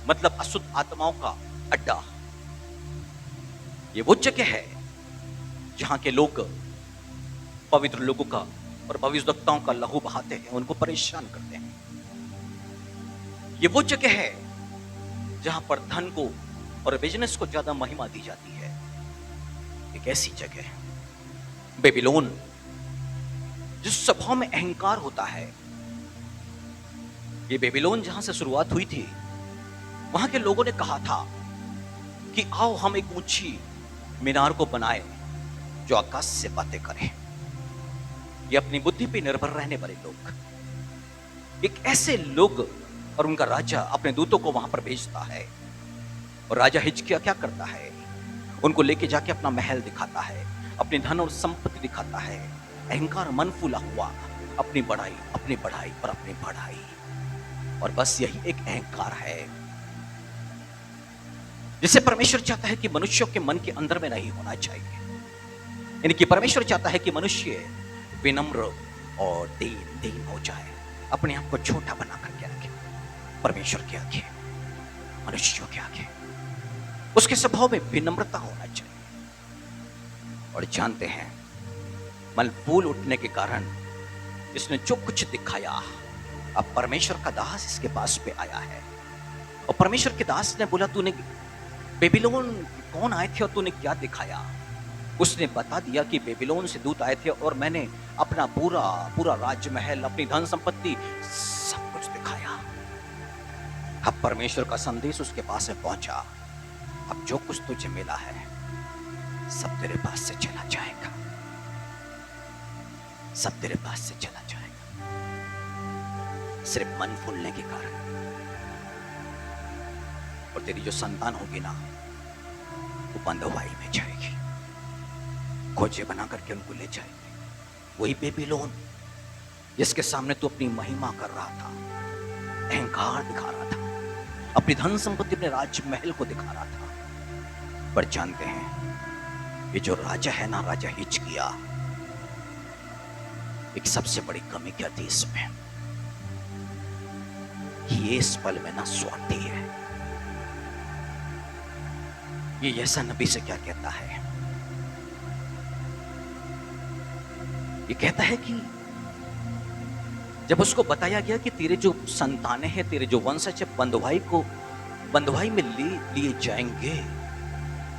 मतलब अशुद्ध आत्माओं का अड्डा। ये वो जगह है जहां के लोग पवित्र लोगों का और भविष्यवक्ताओं का लहू बहाते हैं, उनको परेशान करते हैं। ये वो जगह है जहां पर धन को और बिजनेस को ज्यादा महिमा दी जाती है। एक ऐसी जगह है बेबीलोन, जिस स्वभाव में अहंकार होता है। ये बेबीलोन जहां से शुरुआत हुई थी, वहां के लोगों ने कहा था कि आओ हम एक ऊंची मीनार को बनाए जो आकाश से बातें करे। ये अपनी बुद्धि पे निर्भर रहने वाले लोग, एक ऐसे लोग, और उनका राजा अपने दूतों को वहां पर भेजता है, और राजा हिजकिय्याह क्या करता है? उनको लेके जाके अपना महल दिखाता है, अपनी धन और संपत्ति दिखाता है। अहंकार मन फूला हुआ, अपनी बढ़ाई, अपनी बढ़ाई और अपनी बढ़ाई। और बस यही एक अहंकार है जिसे परमेश्वर चाहता है कि मनुष्यों के मन के अंदर में नहीं होना चाहिए। यानी कि परमेश्वर चाहता है कि मनुष्य विनम्र और दीन हो जाए, अपने आप को छोटा बना करके रखे परमेश्वर के आगे, मनुष्यों के आगे। उसके स्वभाव में विनम्रता होना चाहिए। और जानते हैं, मन फूल उठने के कारण इसने जो कुछ दिखाया, अब परमेश्वर का दास इसके पास पे आया है, और परमेश्वर के दास ने बोला, तूने बेबीलोन कौन आए थे और तूने क्या दिखाया? उसने बता दिया कि बेबीलोन से दूत आए थे, और मैंने अपना पूरा राजमहल, अपनी धन संपत्ति सब कुछ दिखाया। अब परमेश्वर का संदेश उसके पास में पहुंचा, अब जो कुछ तुझे मिला है सब तेरे पास से चला जाएगा, सब तेरे पास से चला जाएगा, सिर्फ मन फूलने के कारण। और तेरी जो संतान होगी ना, वो बंधुआई में जाएगी, खोजे बना करके उनको ले जाएगी। वही बेबीलोन जिसके सामने तू अपनी महिमा कर रहा था, अहंकार दिखा रहा था, अपनी धन संपत्ति, अपने राजमहल को दिखा रहा था। पर जानते हैं, ये जो राजा है ना, राजा हिजकिय्याह, एक सबसे बड़ी कमी क्या थी इसमें? ये इस पल में ना स्वार्थी है। ये यशायाह नबी से क्या कहता है? ये कहता है कि जब उसको बताया गया कि तेरे जो संतानें हैं, तेरे जो वंशज है, बंधुआई में लिए जाएंगे,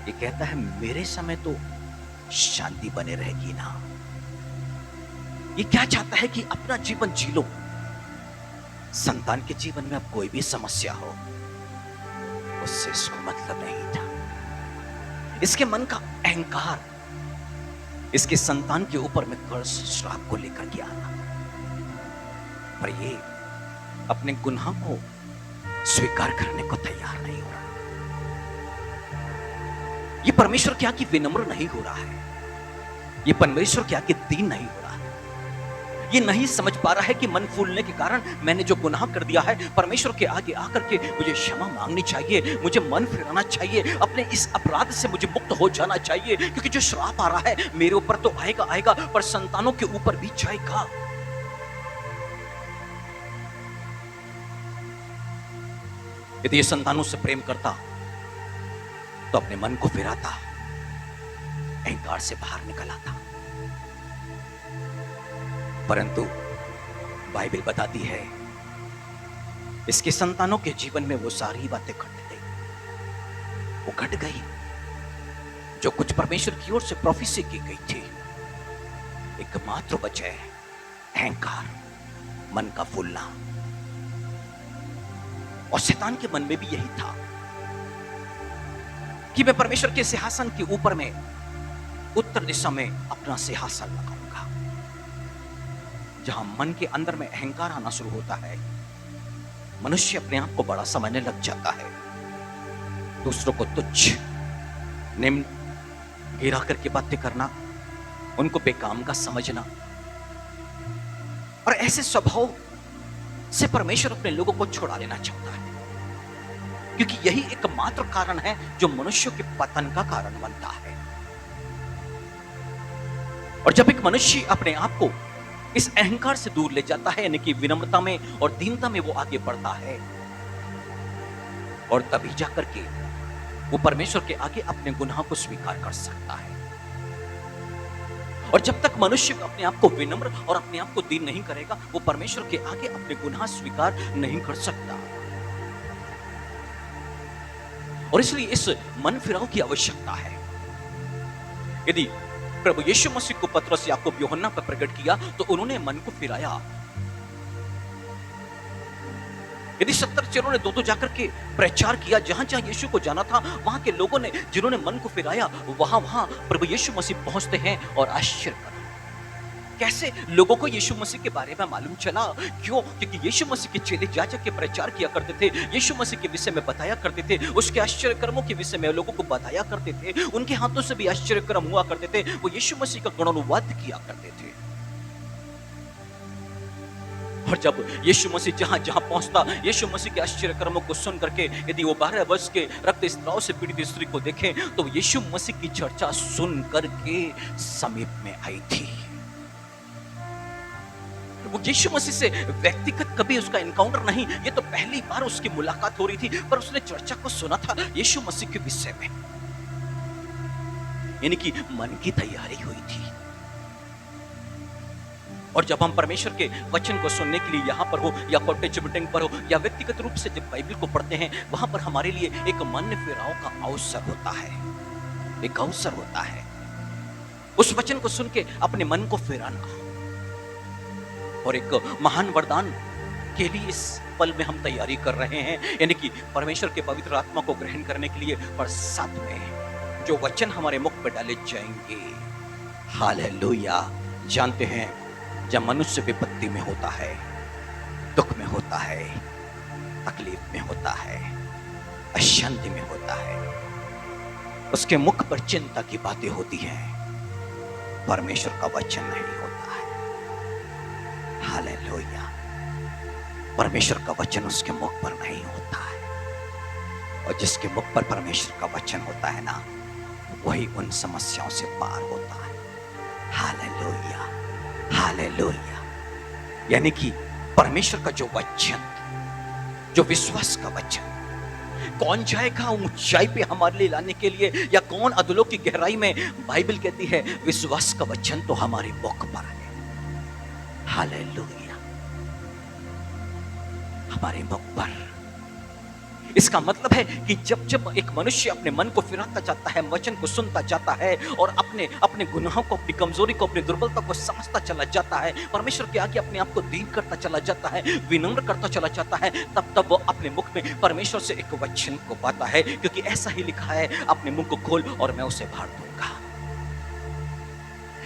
ये कहता है मेरे समय तो शांति बने रहेगी ना। ये क्या चाहता है कि अपना जीवन जी लो, संतान के जीवन में अब कोई भी समस्या हो उससे इसको मतलब नहीं था। इसके मन का अहंकार इसके संतान के ऊपर में कर्ज श्राप को लेकर के आना, पर ये अपने गुनाह को स्वीकार करने को तैयार नहीं हो रहा। ये परमेश्वर के आगे विनम्र नहीं हो रहा है, ये परमेश्वर के आगे दीन नहीं हो रहा है। ये नहीं समझ पा रहा है कि मन फूलने के कारण मैंने जो गुनाह कर दिया है, परमेश्वर के आगे आकर के मुझे क्षमा मांगनी चाहिए, मुझे मन फिराना चाहिए, अपने इस अपराध से मुझे मुक्त हो जाना चाहिए, क्योंकि जो श्राप आ रहा है मेरे ऊपर तो आएगा पर संतानों के ऊपर भी जाएगा। यदि ये संतानों से प्रेम करता तो अपने मन को फिराता, अहंकार से बाहर निकल आता। परंतु बाइबल बताती है इसके संतानों के जीवन में वो सारी बातें घट गई जो कुछ परमेश्वर की ओर से प्रोफेसी की गई थी। एकमात्र बचा है अहंकार, मन का फूलना। और शैतान के मन में भी यही था कि मैं परमेश्वर के सिंहासन के ऊपर में उत्तर दिशा में अपना सिंहासन लगाऊंगा। जहां मन के अंदर में अहंकार आना शुरू होता है, मनुष्य अपने आप को बड़ा समझने लग जाता है, दूसरों को तुच्छ निम्न गिरा करके बातें करना, उनको बेकाम का समझना। और ऐसे स्वभाव से परमेश्वर अपने लोगों को छुड़ा लेना चाहता है, क्योंकि यही एकमात्र कारण है जो मनुष्य के पतन का कारण बनता है। और जब एक मनुष्य अपने आप को इस अहंकार से दूर ले जाता है, यानी कि विनम्रता में और दीनता में वो आगे बढ़ता है, और तभी जाकर के वो परमेश्वर के आगे अपने गुनाह को स्वीकार कर सकता है। और जब तक मनुष्य अपने आप को विनम्र और अपने आप को दीन नहीं करेगा, वो परमेश्वर के आगे अपने गुनाह स्वीकार नहीं कर सकता। और इसलिए इस मन फिराव की आवश्यकता है। यदि प्रभु यीशु मसीह को पतरस याकूब यूहन्ना पर प्रकट किया तो उन्होंने मन को फिराया। यदि 70 चेलों ने दो जाकर के प्रचार किया, जहां जहां यीशु को जाना था वहां के लोगों ने, जिन्होंने मन को फिराया, वहां वहां प्रभु यीशु मसीह पहुंचते हैं। और आश्चर्य करो कैसे लोगों को यीशु मसीह के बारे में मालूम चला। क्यों? क्योंकि यीशु मसीह के चेले जा के प्रचार किया करते थे, यीशु मसीह के विषय में बताया करते थे, उसके आश्चर्य कर्मों के विषय में लोगों को बताया करते थे, उनके हाथों से भी आश्चर्य कर्म हुआ करते थे, वो यीशु मसीह का गुणानुवाद किया करते थे। और जब यीशु मसीह जहां जहां पहुंचता, यीशु मसीह के आश्चर्य कर्मों को सुन करके यदि वो 12 वर्ष के रक्त स्त्राव से पीड़ित स्त्री को देखें तो यीशु मसीह की चर्चा सुन करके समीप में आई थी। वो यीशु मसीह से व्यक्तिगत कभी उसका एनकाउंटर नहीं, ये तो पहली बार उसकी मुलाकात हो रही थी, पर उसने चर्चा को सुना था यीशु मसीह के विषय में, यानी कि मन की तैयारी हुई थी। और जब हम परमेश्वर के वचन को सुनने के लिए यहाँ पर हो या कॉटेज मीटिंग पर हो या व्यक्तिगत रूप से जब बाइबल को पढ़ते हैं, वहां पर हमारे लिए एक मन फिराव का अवसर होता है, एक अवसर होता है उस वचन को सुन के अपने मन को फिराना। और एक महान वरदान के लिए इस पल में हम तैयारी कर रहे हैं, यानी कि परमेश्वर के पवित्र आत्मा को ग्रहण करने के लिए। पर साथ में जो वचन हमारे मुख पर डाले जाएंगे, हालेलुया। जानते हैं जब मनुष्य विपत्ति में होता है, दुख में होता है, तकलीफ में होता है, अशांति में होता है, उसके मुख पर चिंता की बातें होती हैं, परमेश्वर का वचन नहीं होता है। हालेलुया। परमेश्वर का वचन उसके मुख पर नहीं होता है, और जिसके मुख पर परमेश्वर का वचन होता है ना, वही उन समस्याओं से पार होता है। Hallelujah, hallelujah. यानी कि परमेश्वर का जो वचन, जो विश्वास का वचन, कौन जाएगा ऊंचाई पे हमारे लिए लाने के लिए, या कौन अधलों की गहराई में? बाइबल कहती है विश्वास का वचन तो हमारे मुख पर है। हालेलुया। हमारे मुख पर। इसका मतलब है कि जब जब एक मनुष्य अपने मन को फिराता जाता है, वचन को सुनता जाता है और अपने अपने गुनाहों को, अपनी कमजोरी को, अपनी दुर्बलता को समझता चला जाता है, परमेश्वर के आगे अपने आप को दीन करता चला जाता है, विनम्र करता चला जाता है, तब तब वो अपने मुख में परमेश्वर से एक वचन को पाता है, क्योंकि ऐसा ही लिखा है, अपने मुंह को खोल और मैं उसे भर दूंगा।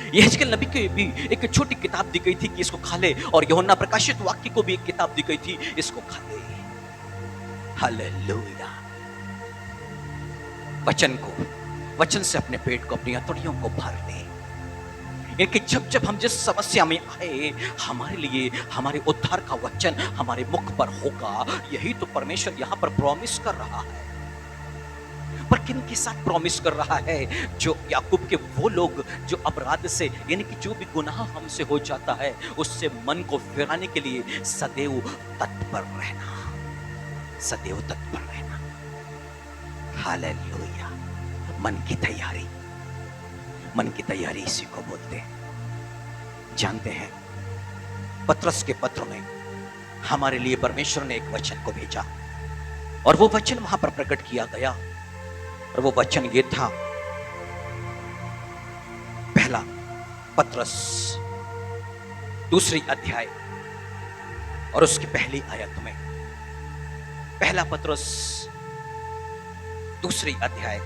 यहेजकेल नबी को भी एक छोटी किताब दी गई थी कि इसको खा ले, और यूहन्ना प्रकाशित वाक्य को भी एक किताब दी गई थी, इसको खा ले। हालेलुया। वचन से अपने पेट को, अपनी हथौड़ियों को भर ले। कि जब जब हम जिस समस्या में आए, हमारे लिए हमारे उद्धार का वचन हमारे मुख पर होगा। यही तो परमेश्वर यहां पर प्रॉमिस कर रहा है। पर किन के साथ प्रॉमिस कर रहा है? जो याकूब के वो लोग जो अपराध से, यानी कि जो भी गुनाह हमसे हो जाता है, उससे मन को फिराने के लिए सदैव तत्पर रहना, सदैव तत्पर रहना। हालेलुया। मन की तैयारी, मन की तैयारी इसी को बोलते हैं। जानते हैं, पतरस के पत्र में हमारे लिए परमेश्वर ने एक वचन को भेजा, और वो वचन वहां पर प्रकट किया गया, और वो वचन ये था, पहला पतरस 2 अध्याय और उसकी पहली आयत में। पहला पतरस 2 अध्याय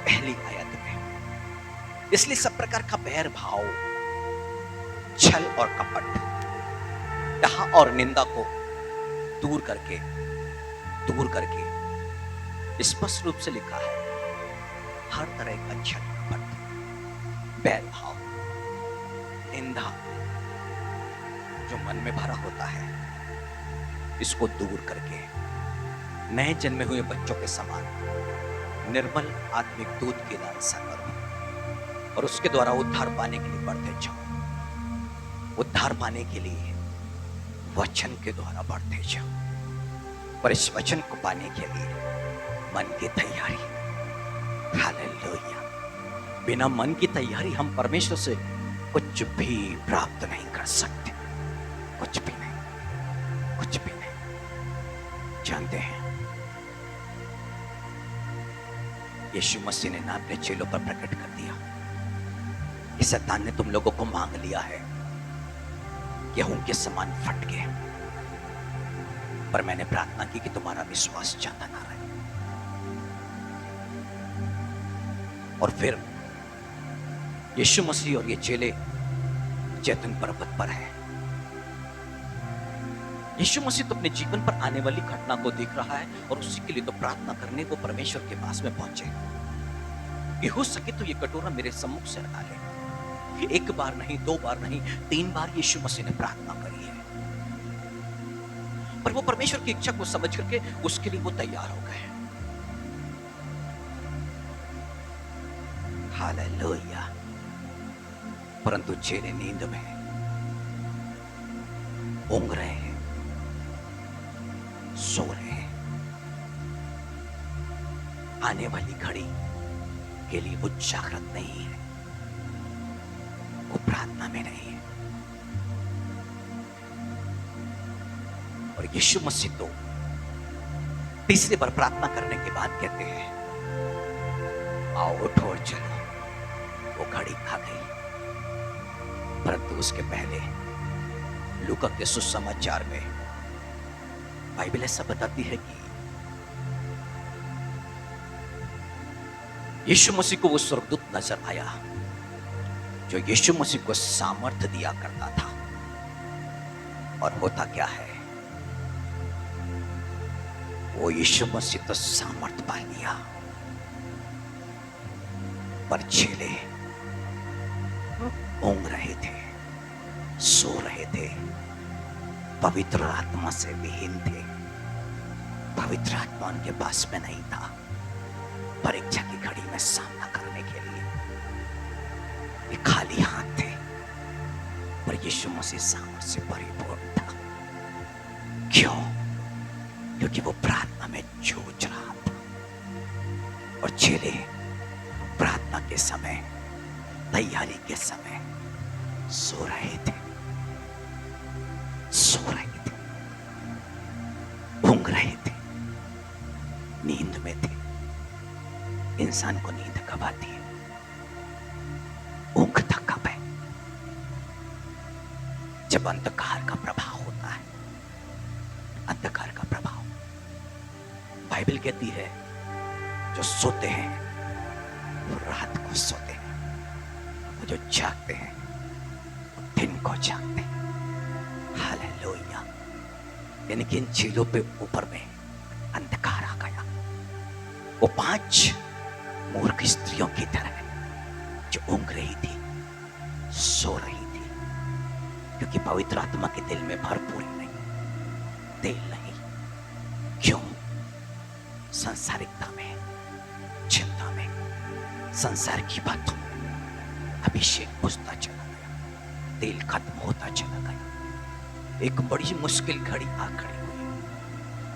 पहली आयत में। इसलिए सब प्रकार का बैर भाव, छल और कपट, डाह और निंदा को दूर करके स्पष्ट रूप से लिखा है, हर तरह का छल कपट, बैर भाव, निंदा जो मन में भरा होता है, इसको दूर करके नए जन्मे हुए बच्चों के समान निर्मल आत्मिक दूध की लालसा करो, और उसके द्वारा उद्धार पाने के लिए बढ़ते जाओ। उद्धार पाने के लिए वचन के द्वारा बढ़ते जाओ, पर इस वचन को पाने के लिए मन की तैयारी। हालेलुया। बिना मन की तैयारी हम परमेश्वर से कुछ भी प्राप्त नहीं कर सकते, कुछ भी नहीं, कुछ भी नहीं। जानते हैं, यीशु मसीह ने ना अपने चेलों पर प्रकट कर दिया कि शैतान ने तुम लोगों को मांग लिया है, गेहूं के समान फट गए, पर मैंने प्रार्थना की कि तुम्हारा विश्वास ज्यादा ना रहे। और फिर यीशु मसीह और ये चेले जैतून पर्वत पर है। यीशु मसीह तो अपने जीवन पर आने वाली घटना को देख रहा है, और उसी के लिए तो प्रार्थना करने वो परमेश्वर के पास में पहुंचे कि हो सके तो ये कटोरा मेरे सम्मुख से हटा ले। एक बार नहीं, 2 बार नहीं, 3 बार यीशु मसीह ने प्रार्थना करी है, पर वो परमेश्वर की इच्छा को समझ करके उसके लिए वो तैयार हो गए। हालेलुया। परंतु चेले नींद में ऊँघ रहे हैं, सो रहे हैं। आने वाली घड़ी के लिए वो जागृत नहीं है, वो प्रार्थना में नहीं है। और यीशु मसीह तो तीसरी बार प्रार्थना करने के बाद कहते हैं, आओ उठो और चलो। वो घड़ी आ गई, परंतु उसके पहले लूका के सुसमाचार में बाइबल ऐसा बताती है कि यीशु मसीह को वो स्वर्गदूत नजर आया जो यीशु मसीह को सामर्थ्य दिया करता था। और होता क्या है, वो यीशु मसीह तो सामर्थ्य पा लिया, पर चेले ऊँघ रहे थे, सो रहे थे, पवित्र आत्मा से विहीन थे। पवित्र आत्मा उनके पास में नहीं था परीक्षा की घड़ी में सामना करने के लिए। ये खाली हाथ थे, पर यीशु मसीह सामर्थ्य से परिपूर्ण था। क्यों? क्योंकि वो प्रार्थना में जूझ रहा था। और चेले प्रार्थना के समय, तैयारी के समय सो रहे थे, सो रहे थे। इंसान को नींद कब आती है? ऊँघता कब है? जब अंधकार का प्रभाव होता है। अंधकार का प्रभाव, बाइबल कहती है जो सोते हैं वो रात को सोते हैं, वो जो जागते हैं वो दिन को जागते हैं। हालेलुया। यानी कि इन चीलों पे ऊपर में अंधकार आ गया। वो 5 मूर्ख स्त्रियों की तरह जो ऊँघ रही थी, सो रही थी, क्योंकि पवित्र आत्मा के दिल में भरपूरी नहीं, तेल नहीं। क्यों? संसारिकता में, चिंता में, संसार की बातों में अभिषेक बुझता चला गया, तेल खत्म होता चला गया। एक बड़ी मुश्किल घड़ी आ खड़ी हुई,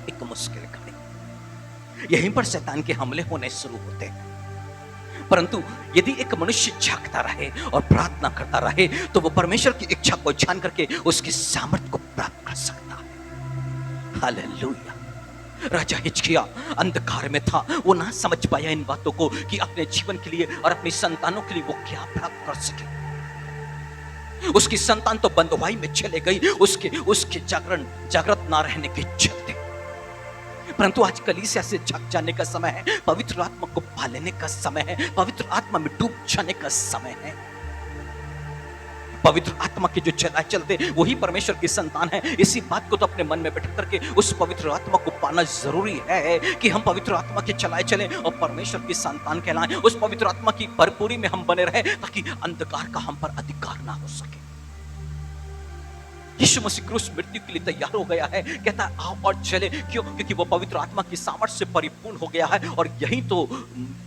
एक मुश्किल घड़ी। यहीं पर शैतान के हमले होने शुरू होते हैं। परंतु यदि एक मनुष्य जागता रहे और प्रार्थना करता रहे तो वो परमेश्वर की इच्छा को जान करके उसकी सामर्थ्य को प्राप्त कर सकता है। हालेलुया। राजा हिजकिय्याह अंधकार में था, वो ना समझ पाया इन बातों को कि अपने जीवन के लिए और अपनी संतानों के लिए वो क्या प्राप्त कर सके। उसकी संतान तो बंधुआई में चले गई, उसके जागृत ना रहने के चलते। परंतु आज कलीसिया से झक जाने का समय है, पवित्र आत्मा को पा लेने का समय है, पवित्र आत्मा में डूब जाने का समय है। पवित्र आत्मा के जो चलते वही परमेश्वर की संतान है। इसी बात को तो अपने मन में बैठ करके उस पवित्र आत्मा को पाना जरूरी है कि हम पवित्र आत्मा के चलाए चलें और परमेश्वर की संतान कहलाएं। उस पवित्र आत्मा की भरपूरी में हम बने रहे ताकि अंधकार का हम पर अधिकार ना हो सके। यीशु मसीह क्रूस मृत्यु के लिए तैयार हो गया है, कहता है आओ और चले। क्यों? क्योंकि वो पवित्र आत्मा की सामर्थ्य से परिपूर्ण हो गया है। और यही तो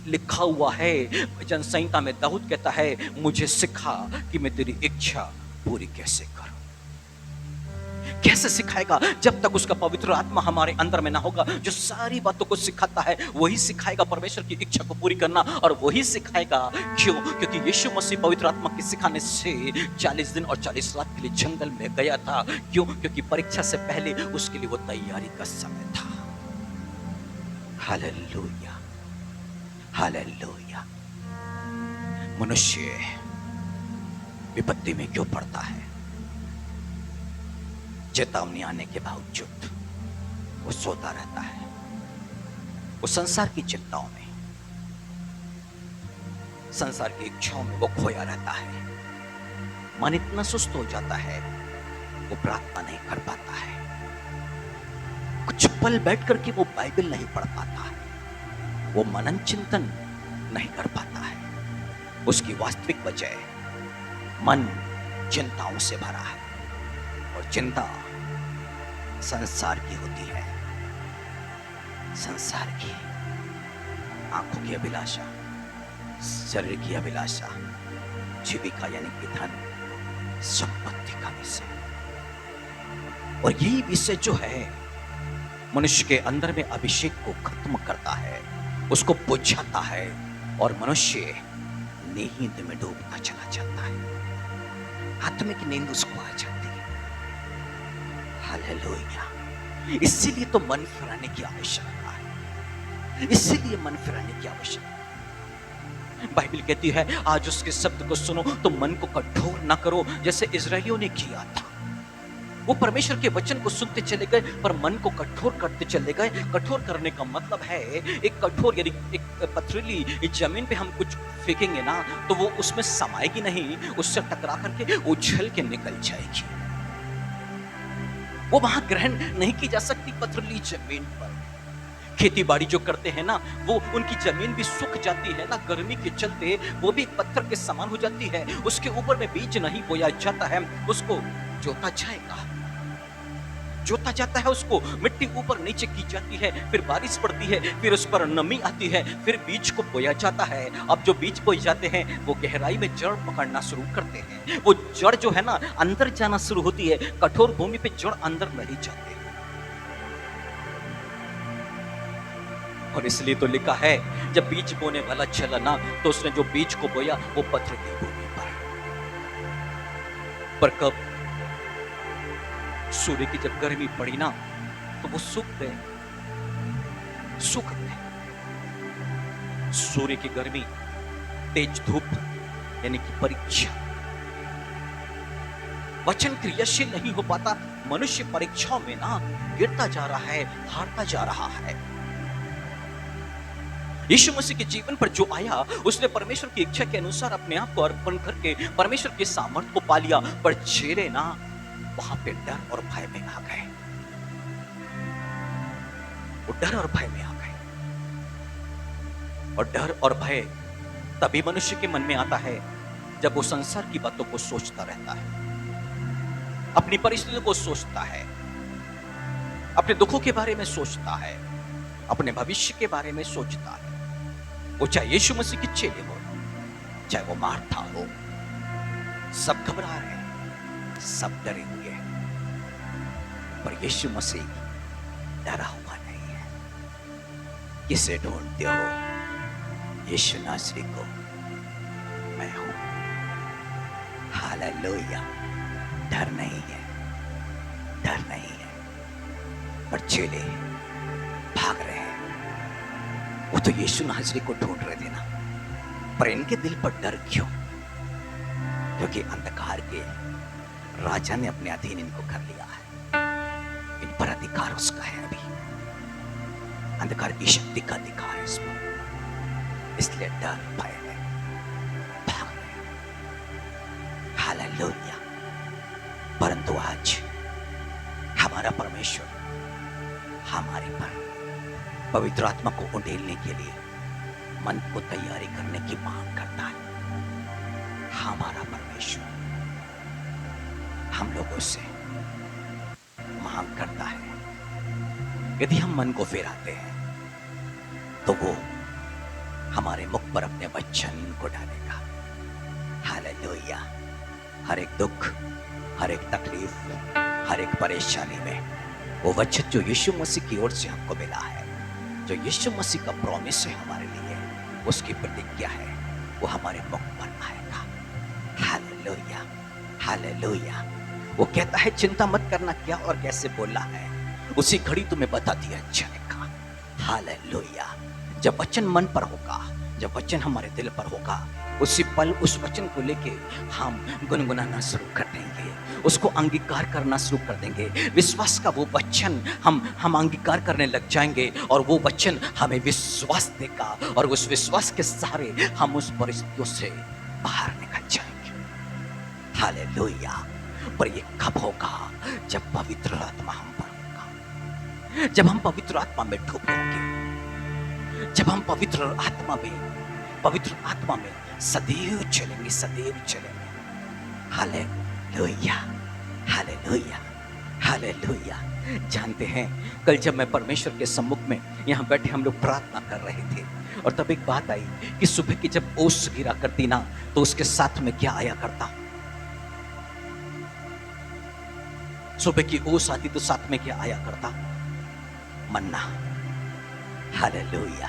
लिखा हुआ है भजन संहिता में, दाऊद कहता है मुझे सिखा कि मैं तेरी इच्छा पूरी कैसे करूं। कैसे सिखाएगा? जब तक उसका पवित्र आत्मा हमारे अंदर में ना होगा। जो सारी बातों को सिखाता है वही सिखाएगा परमेश्वर की इच्छा को पूरी करना, और वही सिखाएगा। क्यों? क्योंकि यीशु मसीह पवित्र आत्मा के सिखाने से 40 दिन और 40 रात के लिए जंगल में गया था। क्यों? क्योंकि परीक्षा से पहले उसके लिए वो तैयारी का समय था। Hallelujah, hallelujah. मनुष्य विपत्ति में क्यों पड़ता है? चेतावनी आने के बावजूद वो सोता रहता है। वो संसार की चिंताओं में, संसार की इच्छाओं में वो खोया रहता है। मन इतना सुस्त हो जाता है वो प्रार्थना नहीं कर पाता है। कुछ पल बैठ करके वो बाइबल नहीं पढ़ पाता है, वो मनन चिंतन नहीं कर पाता है। उसकी वास्तविक वजह मन चिंताओं से भरा है, और चिंता संसार की होती है। संसार की, आंखों की अभिलाषा, शरीर की अभिलाषा, जीविका यानी कि धन, संपत्ति का विषय। और यही विषय जो है मनुष्य के अंदर में अभिषेक को खत्म करता है, उसको बुझाता है, और मनुष्य नींद में डूबता चला जाता है। आत्मिक नींद उसको आ जाती है। हालेलुया। इसीलिए तो मन फिराने की आवश्यकता है, इसीलिए मन फिराने की आवश्यकता है। बाइबल कहती है आज उसके शब्द को सुनो तो मन को कठोर ना करो, जैसे इजरायलियों ने किया था। वो परमेश्वर के वचन को सुनते चले गए पर मन को कठोर करते चले गए। कठोर करने का मतलब है एक कठोर यानी एक पथरीली जमीन पे हम कुछ फेंकेंगे ना तो वो उसमें समाएगी नहीं, उससे टकरा करके उछल के निकल जाएगी। वो वहां ग्रहण नहीं की जा सकती पथरीली जमीन पर। खेती बाड़ी जो करते हैं ना, वो उनकी जमीन भी सूख जाती है ना गर्मी के चलते, वो भी पत्थर के समान हो जाती है। उसके ऊपर में बीज नहीं बोया जाता है, उसको जोता जाता है, उसको मिट्टी ऊपर नीचे की जाती है, फिर बारिश पड़ती है, फिर उस पर नमी आती है, फिर बीज को बोया जाता है। अब जो बीज बोए जाते हैं वो गहराई में जड़ पकड़ना शुरू करते हैं। वो जड़ जो है ना अंदर जाना शुरू होती है। कठोर भूमि पे जड़ अंदर नहीं जाते। और इसलिए तो लिखा है जब बीज बोने वाला चला ना तो उसने जो बीज को बोया वो पथरीली भूमि पर कब सूर्य की जब गर्मी पड़ी ना तो वो सूख गए। सूर्य की गर्मी, तेज धूप यानी कि परीक्षा। वचन क्रियाशील नहीं हो पाता, मनुष्य परीक्षाओं में ना गिरता जा रहा है, हारता जा रहा है। यीशु मसीह के जीवन पर जो आया, उसने परमेश्वर की इच्छा के अनुसार अपने आप को अर्पण करके परमेश्वर के सामर्थ्य को पा लिया, पर चेले ना वहां पे डर और भय में आ गए। वो डर और भय में आ गए। और डर और भय तभी मनुष्य के मन में आता है जब वो संसार की बातों को सोचता रहता है, अपनी परिस्थितियों को सोचता है, अपने दुखों के बारे में सोचता है, अपने भविष्य के बारे में सोचता है। वो चाहे यीशु मसीह की चेले हो, चाहे वो मार्था हो, सब घबरा रहे हैं, सब डरे हुए हैं। पर यीशु मसीह डरा हुआ नहीं है। किसे ढूंढते हो? यीशु नासरी को। मैं हूं। हालेलुया। डर नहीं है, डर नहीं है। पर चेले भाग रहे हैं। वो तो यीशु नासरी को ढूंढ रहे थे ना, पर इनके दिल पर डर क्यों? क्योंकि अंधकार के राजा ने अपने अधीन इनको कर लिया है। इन पर अधिकार उसका है। अभी अंधकार की शक्ति का अधिकार है इसमें, इसलिए डर भय है, भाग रहे। हालेलुया। परंतु आज हमारा परमेश्वर हमारे पर पवित्र आत्मा को उंडेलने के लिए मन को तैयारी करने की मांग करता है। हमारा परमेश्वर हम लोगों से मांग करता है, यदि हम मन को फेराते हैं तो वो हमारे मुख पर अपने वचन को डालेगा। हालेलुया। हर एक दुख, हर एक तकलीफ, हर एक परेशानी में वो वचन जो यीशु मसीह की ओर से हमको मिला है, जो यीशु मसीह का प्रॉमिस है हमारे लिए, उसकी प्रतिज्ञा है, वो हमारे मुख पर आएगा। हालेलुया। हालेलुया। वो कहता है चिंता मत करना क्या और कैसे बोलना है, उसी घड़ी तुम्हें बता दिया जाएगा। हालेलुया। जब वचन मन पर होगा, जब वचन हमारे दिल पर होगा, उसी पल उस वचन को लेके हम गुनगुनाना शुरू कर देंगे, उसको अंगीकार करना शुरू कर देंगे। विश्वास का वो वचन हम अंगीकार करने लग जाएंगे और वो वचन हमें विश्वास देगा और उस विश्वास के सहारे हम उस परिस्थितियों से बाहर निकल जाएंगे। हालेलुया। पर ये कब होगा? जब पवित्र आत्मा हम पर होगा, जब हम पवित्र आत्मा में डूब जाएंगे, जब हम पवित्र आत्मा में सदैव चलेंगे, सदैव चलेंगे। हालेलुया। हालेलुया। हालेलुया। जानते हैं, कल जब मैं परमेश्वर के सम्मुख में यहाँ बैठे हम लोग प्रार्थना कर रहे थे और तब एक बात आई कि सुबह की जब ओस गिरा करती ना, तो उसके साथ में क्या आया करता? सुबह की ओस आती तो साथ में क्या आया करता? मन्ना। हालेलुया।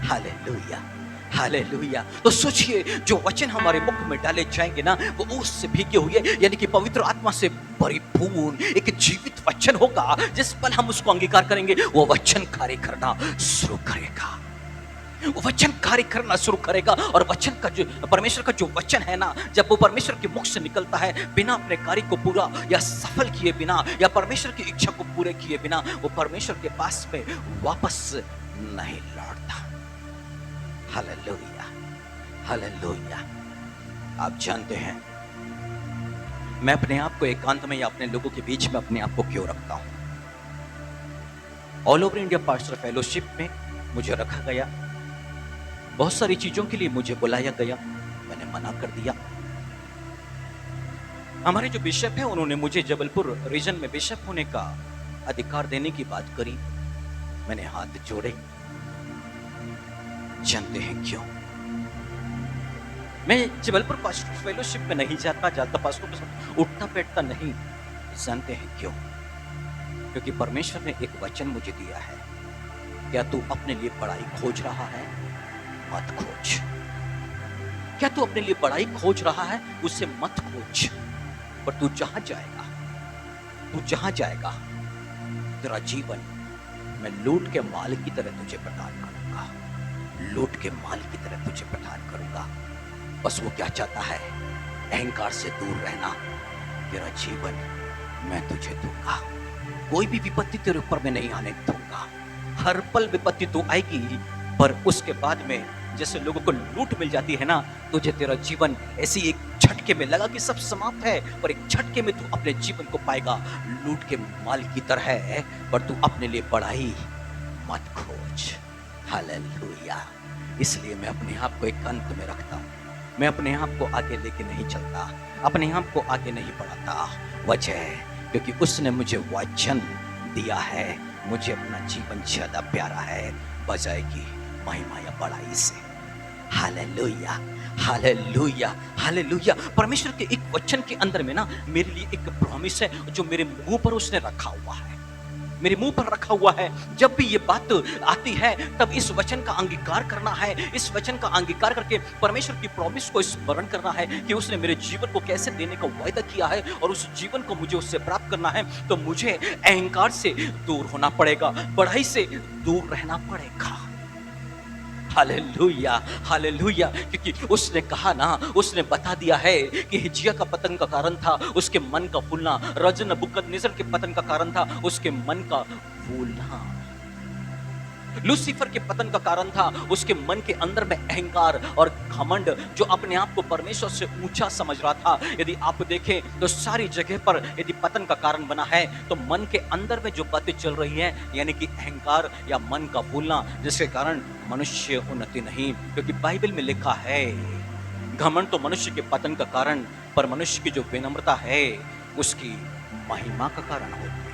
हालेलुया। हालेलुया। तो सोचिए, जो वचन हमारे मुख में डाले जाएंगे ना, वो ओस से भीगे हुए यानी कि पवित्र आत्मा से परिपूर्ण एक जीवित वचन होगा। जिस पल हम उसको अंगीकार करेंगे, वो वचन कार्य करना शुरू करेगा, वो वचन कार्य करना शुरू करेगा। और वचन का जो परमेश्वर का जो वचन है ना, जब वो परमेश्वर के मुख से निकलता है, बिना अपने कार्य को पूरा या सफल किए बिना या परमेश्वर की इच्छा को पूरे किए बिना, वो परमेश्वर के पास में वापस नहीं लौटता। हालेलुया। हालेलुया। आप जानते हैं, मैं अपने आप को एकांत में या अपने लोगों के बीच में अपने आप को क्यों रखता हूं? All over India pastor fellowship में मुझे रखा गया, बहुत सारी चीजों के लिए मुझे बुलाया गया, मैंने मना कर दिया। हमारे जो बिशप है, उन्होंने मुझे जबलपुर रीजन में बिशप होने का अधिकार देने की बात करी, मैंने हाथ जोड़े। जानते हैं क्यों? मैं जबलपुर पास्टर फेलोशिप में नहीं जाता पास्टर के साथ उठता बैठता नहीं। जानते हैं क्यों? क्योंकि परमेश्वर ने एक वचन मुझे दिया है, क्या तू अपने लिए बड़ाई खोज रहा है? मत खोज। क्या तू अपने लिए बड़ाई खोज रहा है? उसे मत खोज। पर तू जहां जाएगा, तेरा जीवन मैं लूट के माल की तरह तुझे प्रदान करूंगा। लूट के माल की तरह तुझे प्रदान करूंगा। बस वो क्या चाहता है, अहंकार से दूर रहना। तेरा जीवन मैं तुझे दूंगा, कोई भी विपत्ति तेरे ऊपर मैं नहीं आने दूंगा। हर पल विपत्ति तो आएगी, पर उसके बाद में जैसे लोगों को लूट मिल जाती है ना, तुझे तेरा जीवन ऐसी एक झटके में लगा कि सब समाप्त है, पर एक झटके में तू अपने जीवन को पाएगा लूट के माल की तरह है। पर तू अपने लिए बड़ाई मत खोज। हालेलुया। इसलिए मैं अपने आप को एक अंत में रखता हूं, मैं अपने आप को आगे लेके नहीं चलता, अपने आप को आगे नहीं बढ़ाता। वजह क्योंकि उसने मुझे वचन दिया है, मुझे अपना जीवन ज्यादा प्यारा है बजाय की महिमा या बड़ाई से। Hallelujah, hallelujah, hallelujah. परमेश्वर के एक वचन के अंदर में ना मेरे लिए एक प्रॉमिस है जो मेरे मुंह पर उसने रखा हुआ है, मेरे मुंह पर रखा हुआ है। जब भी ये बात आती है तब इस वचन का अंगीकार करना है, इस वचन का अंगीकार करके परमेश्वर की प्रॉमिस को स्मरण करना है कि उसने मेरे जीवन को कैसे देने का वायदा किया है और उस जीवन को मुझे उससे प्राप्त करना है। तो मुझे अहंकार से दूर होना पड़ेगा, बढ़ाई से दूर रहना पड़ेगा। Hallelujah, hallelujah. क्योंकि उसने कहा ना, उसने बता दिया है कि हिजकिय्याह का पतन का कारण था उसके मन का फूलना, राजा नबूकदनेस्सर के पतन का कारण था उसके मन का फूलना, लूसीफर के पतन का कारण था उसके मन के अंदर में अहंकार और घमंड, जो अपने आप को परमेश्वर से ऊंचा समझ रहा था। यदि आप देखें तो सारी जगह पर यदि पतन का कारण बना है तो मन के अंदर में जो बातें चल रही हैं, यानी कि अहंकार या मन का फूलना, जिसके कारण मनुष्य उन्नति नहीं। क्योंकि बाइबल में लिखा है घमंड तो मनुष्य के पतन का कारण, पर मनुष्य की जो विनम्रता है उसकी महिमा का कारण होती है।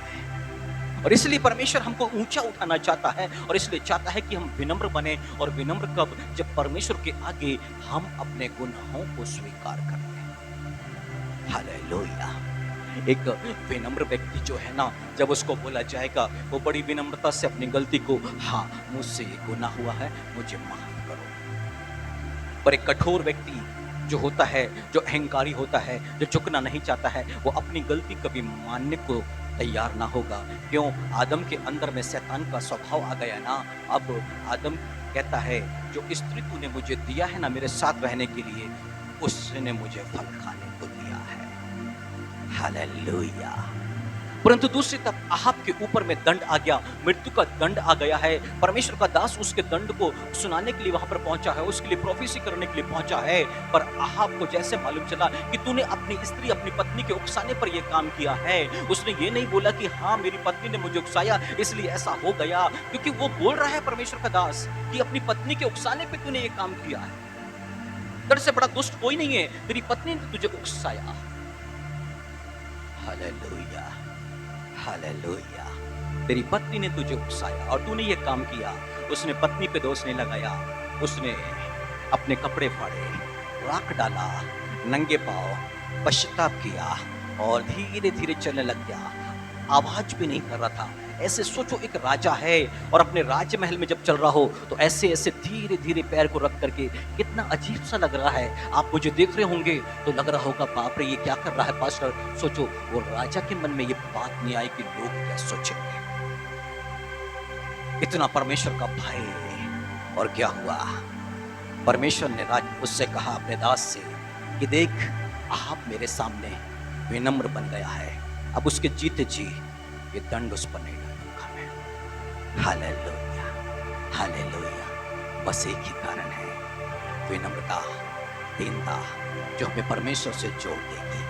और इसलिए परमेश्वर हमको ऊंचा उठाना चाहता है और इसलिए चाहता है कि हम विनम्र बने। और विनम्र कब? जब परमेश्वर के आगे हम अपने गुनाहों को स्वीकार करते हैं। हालेलुया। एक विनम्र व्यक्ति जो है ना, जब उसको बोला जाएगा वो बड़ी विनम्रता से अपनी गलती को, हाँ मुझसे ये गुनाह हुआ है, मुझे माफ करो। पर एक कठोर व्यक्ति जो होता है, जो अहंकारी होता है, जो झुकना नहीं चाहता है, वो अपनी गलती कभी मानने को तैयार ना होगा। क्यों? आदम के अंदर में शैतान का स्वभाव आ गया ना। अब आदम कहता है जो स्त्री तूने मुझे दिया है ना मेरे साथ रहने के लिए, उसने मुझे फल खाने को दिया है। हालेलुया। परंतु दूसरी तरफ अहाब के ऊपर में दंड आ गया, मृत्यु का दंड आ गया है। परमेश्वर का दास उसके दंड को सुनाने के लिए वहां पर पहुंचा है, उसके लिए प्रोफेसी करने के लिए पहुंचा है। पर अहाब को जैसे मालूम चला कि तूने अपनी स्त्री, अपनी पत्नी के उकसाने पर यह काम किया है, उसने ये नहीं बोला कि हाँ मेरी पत्नी ने मुझे उकसाया इसलिए ऐसा हो गया। क्योंकि वो बोल रहा है परमेश्वर का दास कि अपनी पत्नी के उकसाने पर तूने ये काम किया है, तेरे से बड़ा दुष्ट कोई नहीं है, तेरी पत्नी ने तुझे उकसाया। Hallelujah, hallelujah. तेरी पत्नी ने तुझे उकसाया और तूने ये काम किया। उसने पत्नी पे दोष नहीं लगाया, उसने अपने कपड़े फाड़े, राख डाला, नंगे पांव पश्चाताप किया और धीरे धीरे चलने लग गया, आवाज भी नहीं कर रहा था। ऐसे सोचो, एक राजा है और अपने राज्य महल में जब चल रहा हो तो ऐसे ऐसे धीरे धीरे पैर को रख करके, कितना अजीब सा लग रहा है। आप मुझे देख रहे होंगे तो लग रहा होगा बाप रे ये क्या कर रहा है पास्टर। सोचो वो राजा के मन में ये बात नहीं आई कि लोग क्या सोचेंगे। इतना परमेश्वर का भय। और क्या हुआ? परमेश्वर ने उससे कहा अपने दास से कि देख आप मेरे सामने विनम्र बन गया है, अब उसके जीते जी ये दंड उस पर नहीं डालूंगा मैं। Hallelujah, hallelujah. बस एक ही कारण है, विनम्रता, दीनता, जो हमें परमेश्वर से जोड़ देगी,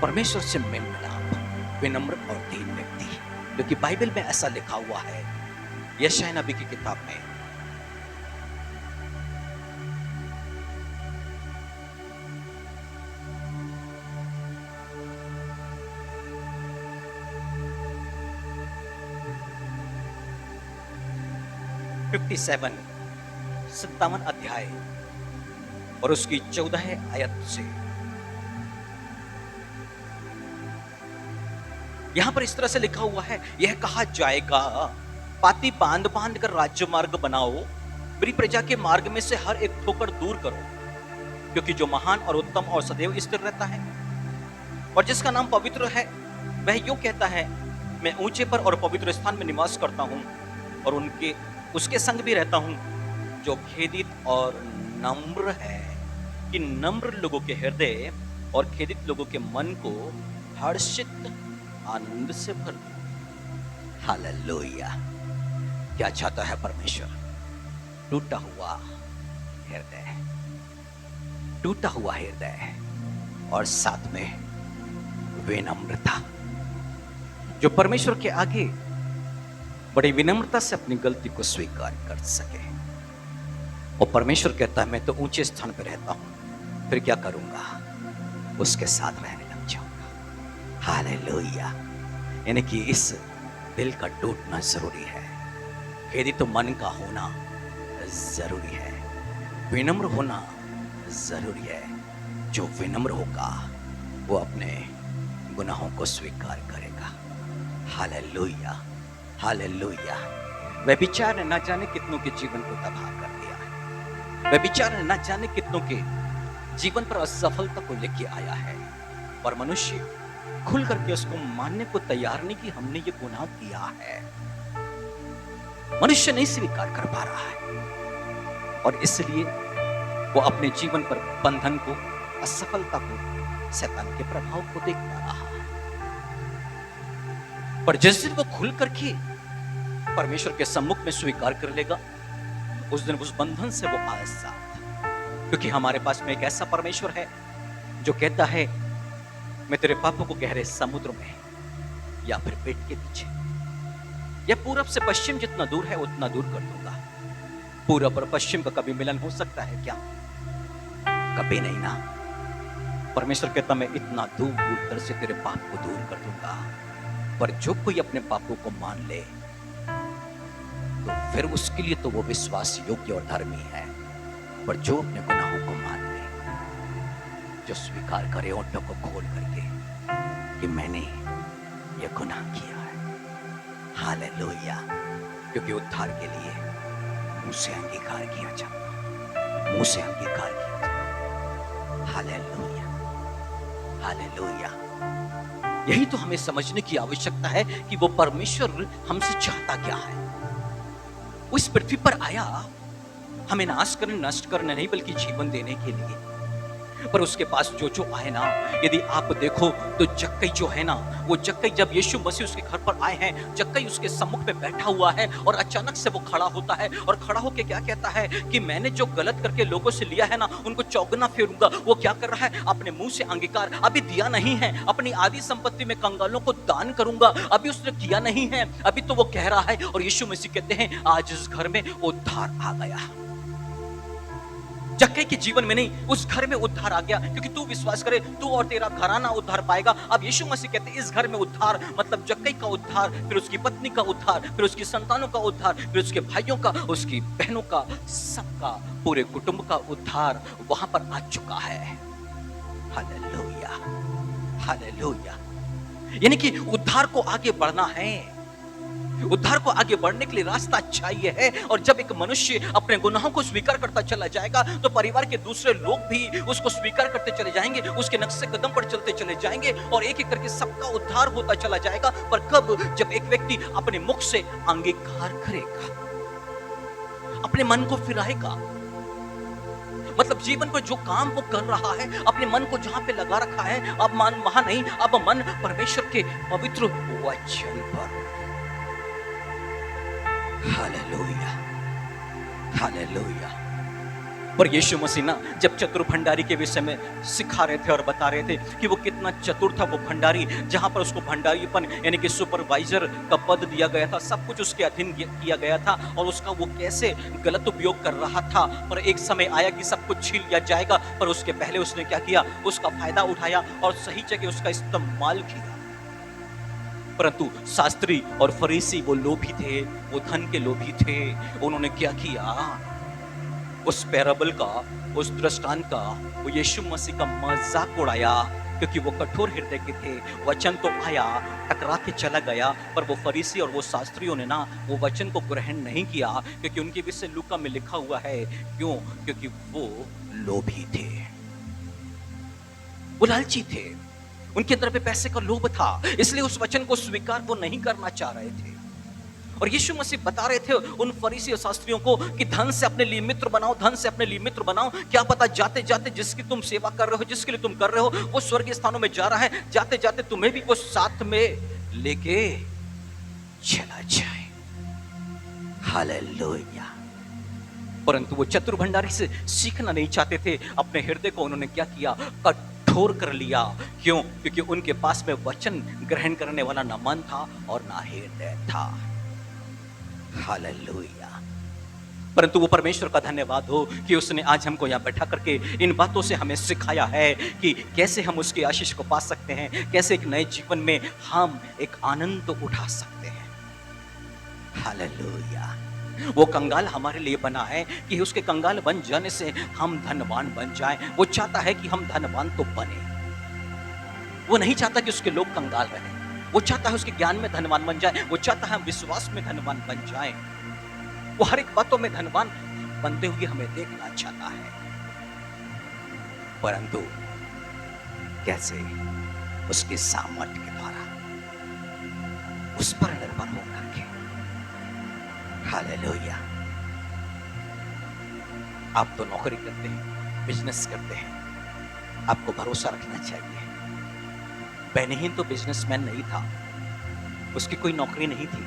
परमेश्वर से मेल मिलाप, विनम्र और दीन व्यक्ति। क्योंकि बाइबल में ऐसा लिखा हुआ है यशायाह नबी की किताब में, सत्तावन अध्याय और उसकी 14 आयत से यहां पर इस तरह से लिखा हुआ है, यह कहा जाएगा पाती बांध बांध कर राज्य मार्ग बनाओ, मेरी प्रजा के मार्ग में से हर एक ठोकर दूर करो, क्योंकि जो महान और उत्तम और सदैव स्थिर रहता है और जिसका नाम पवित्र है वह यूं कहता है, मैं ऊंचे पर और पवित्र स्थान में निवास करता हूं और उसके संग भी रहता हूं। जो खेदित और नम्र है, कि नम्र लोगों के हृदय और खेदित लोगों के मन को हर्षित आनंद से भर दे। हालेलुया। क्या चाहता है परमेश्वर? टूटा हुआ हृदय, टूटा हुआ हृदय और साथ में विनम्रता, जो परमेश्वर के आगे बड़ी विनम्रता से अपनी गलती को स्वीकार कर सके। और परमेश्वर कहता है मैं तो ऊंचे स्थान पर रहता हूं, फिर क्या करूंगा? उसके साथ रहने लग जाऊंगा। हालेलुया। यानी कि इस दिल का टूटना जरूरी है, खेदित तो मन का होना जरूरी है, विनम्र होना जरूरी है। जो विनम्र होगा वो अपने गुनाहों को स्वीकार करेगा। Hallelujah, hallelujah. व्यभिचार ने ना जाने कितनों के जीवन को तबाह कर दिया है। व्यभिचार ने ना जाने कितनों के जीवन पर असफलता को लेके आया है, और मनुष्य खुल करके उसको मानने को तैयार नहीं कि हमने ये गुनाह किया है। मनुष्य नहीं स्वीकार कर पा रहा है, और इसलिए वो अपने जीवन पर बंधन को, असफलता को, शैतान के प्रभाव को देख पा रहा है। पर जिस दिन वो खुल करके परमेश्वर के सम्मुख में स्वीकार कर लेगा, उस दिन उस बंधन से वो आजाद। क्योंकि हमारे पास में एक ऐसा परमेश्वर है जो कहता है मैं तेरे पापों को गहरे समुद्र में या फिर पेट के पीछे या पूरब से पश्चिम जितना दूर है उतना दूर कर दूंगा। पूरब और पश्चिम का कभी मिलन हो सकता है क्या? कभी नहीं ना। परमेश्वर कहता मैं इतना दूर दूर तर से तेरे पाप को दूर कर दूंगा। पर जो कोई अपने पापों को मान ले तो फिर उसके लिए तो वो विश्वास योग्य और धर्मी है। पर जो अपने गुनाहों को मान ले, जो स्वीकार करे ओंठों को खोल करके कि मैंने ये गुनाह किया है, हालेलुया। क्योंकि उद्धार के लिए मुंह से अंगीकार किया जाता, मुंह से अंगीकार किया जाता। Hallelujah, hallelujah. यही तो हमें समझने की आवश्यकता है कि वो परमेश्वर हमसे चाहता क्या है। वो इस पृथ्वी पर आया हमें नाश करने, नष्ट करने नहीं, बल्कि जीवन देने के लिए। पर उसके पास जो जो आए ना, यदि आप देखो तो जक्कई जो है ना, वो जक्कई जब यीशु मसीह उसके घर पर आए हैं, जक्कई उसके सम्मुख में बैठा हुआ है और अचानक से वो खड़ा होता है और खड़ा होकर क्या कहता है कि मैंने जो गलत करके लोगों से लिया है ना, उनको चौगुना फेरूंगा। वो क्या कर रहा है? अपने मुंह से अंगीकार अभी दिया नहीं है, अपनी आधी संपत्ति में कंगालों को दान करूंगा, अभी उसने किया नहीं है, अभी तो वो कह रहा है। और यीशु मसीह कहते हैं आज इस घर में उद्धार आ गया। जक्कई के जीवन में नहीं, उस घर में उद्धार आ गया, क्योंकि तू विश्वास करे तू और तेरा घराना उद्धार पाएगा। अब यीशु मसीह कहते हैं इस घर में उद्धार मतलब जक्कई का उद्धार, फिर उसकी पत्नी का उद्धार, फिर उसकी संतानों का उद्धार, फिर उसके भाइयों का, उसकी बहनों का, सबका, पूरे कुटुंब का उद्धार वहां पर आ चुका है। Hallelujah, hallelujah. यानी कि उद्धार को आगे बढ़ना है। उद्धार को आगे बढ़ने के लिए रास्ता चाहिए है। और जब एक मनुष्य अपने गुनाहों को स्वीकार करता चला जाएगा तो परिवार के दूसरे लोग भी उसको स्वीकार करते चले जाएंगे, उसके नक्शे कदम पर चलते चले जाएंगे और एक एक करके सबका उद्धार होता चला जाएगा। पर कब? जब एक व्यक्ति अपने मुख से अंगीकार करेगा, अपने मन को फिराएगा। मतलब जीवन पर जो काम वो कर रहा है, अपने मन को जहां पे लगा रखा है, अब मन वहां नहीं, अब मन परमेश्वर के पवित्र वचन पर। Hallelujah, hallelujah. पर यीशु मसीह ना जब चतुर भंडारी के विषय में सिखा रहे थे और बता रहे थे कि वो कितना चतुर था वो भंडारी, जहां पर उसको भंडारीपन यानी कि सुपरवाइजर का पद दिया गया था, सब कुछ उसके अधीन किया गया था और उसका वो कैसे गलत उपयोग कर रहा था। पर एक समय आया कि सब कुछ छीन लिया जाएगा, पर उसके पहले उसने क्या किया? उसका फायदा उठाया और सही जगह उसका इस्तेमाल किया। परंतु शास्त्री और फरीसी वो लोभी थे, वो धन के लोभी थे। उन्होंने क्या किया? उस पैराबल का, उस दृष्टांत का, वो यीशु मसीह का मजाक उड़ाया, क्योंकि वो कठोर हृदय के थे। वचन तो आया, टकरा के चला गया, पर वो फरीसी और वो शास्त्रियों ने ना वो वचन को ग्रहण नहीं किया, क्योंकि उनके विषय लूका में लिखा हुआ है। क्यों? क्योंकि वो लोभी थे, वो लालची थे, उनके अंदर पे पैसे का लोभ था, इसलिए उस वचन को स्वीकार वो नहीं करना चाह रहे थे। और यीशु मसीह बता रहे थे उन फरीसी और शास्त्रियों को कि धन से अपने लिए मित्र बनाओ, धन से अपने लिए मित्र बनाओ। क्या पता जाते जाते जिसकी तुम सेवा कर रहे हो, जिसके लिए तुम कर रहे हो, वो स्वर्गीय स्थानों में जा रहा है, जाते जाते तुम्हें भी वो साथ में लेके चला जाए। हालेलुया। परंतु वो चतुर भंडारी से सीखना नहीं चाहते थे। अपने हृदय को उन्होंने क्या किया? कठोर कर लिया। क्यों? क्योंकि उनके पास में वचन ग्रहण करने वाला ना मन था और ना हृदय था। हालेलुया। परंतु वो परमेश्वर का धन्यवाद हो कि उसने आज हमको यहाँ बैठा करके इन बातों से हमें सिखाया है कि कैसे हम उसकी आशीष को पा सकते हैं, कैसे एक नए जीवन में हम एक आनंद उठा सकते हैं। हालेलुया। वो कंगाल हमारे लिए बना है कि उसके कंगाल बन जाने से हम धनवान बन जाएं। वो चाहता है कि हम धनवान तो बने। वो नहीं चाहता कि उसके लोग कंगाल रहें। वो चाहता है उसके ज्ञान में धनवान बन जाए। वो चाहता है हम विश्वास में धनवान बन जाएं। वो हर एक बातों में धनवान बनते हुए हमें देखना चाहता है। परंतु कैसे? उसके सामर्थ्य के द्वारा, उस पर निर्भर होकर के। हालेलुया। आप तो नौकरी करते हैं, बिजनेस करते हैं, आपको भरोसा रखना चाहिए। बेनिहीन तो बिजनेसमैन नहीं था, उसकी कोई नौकरी नहीं थी,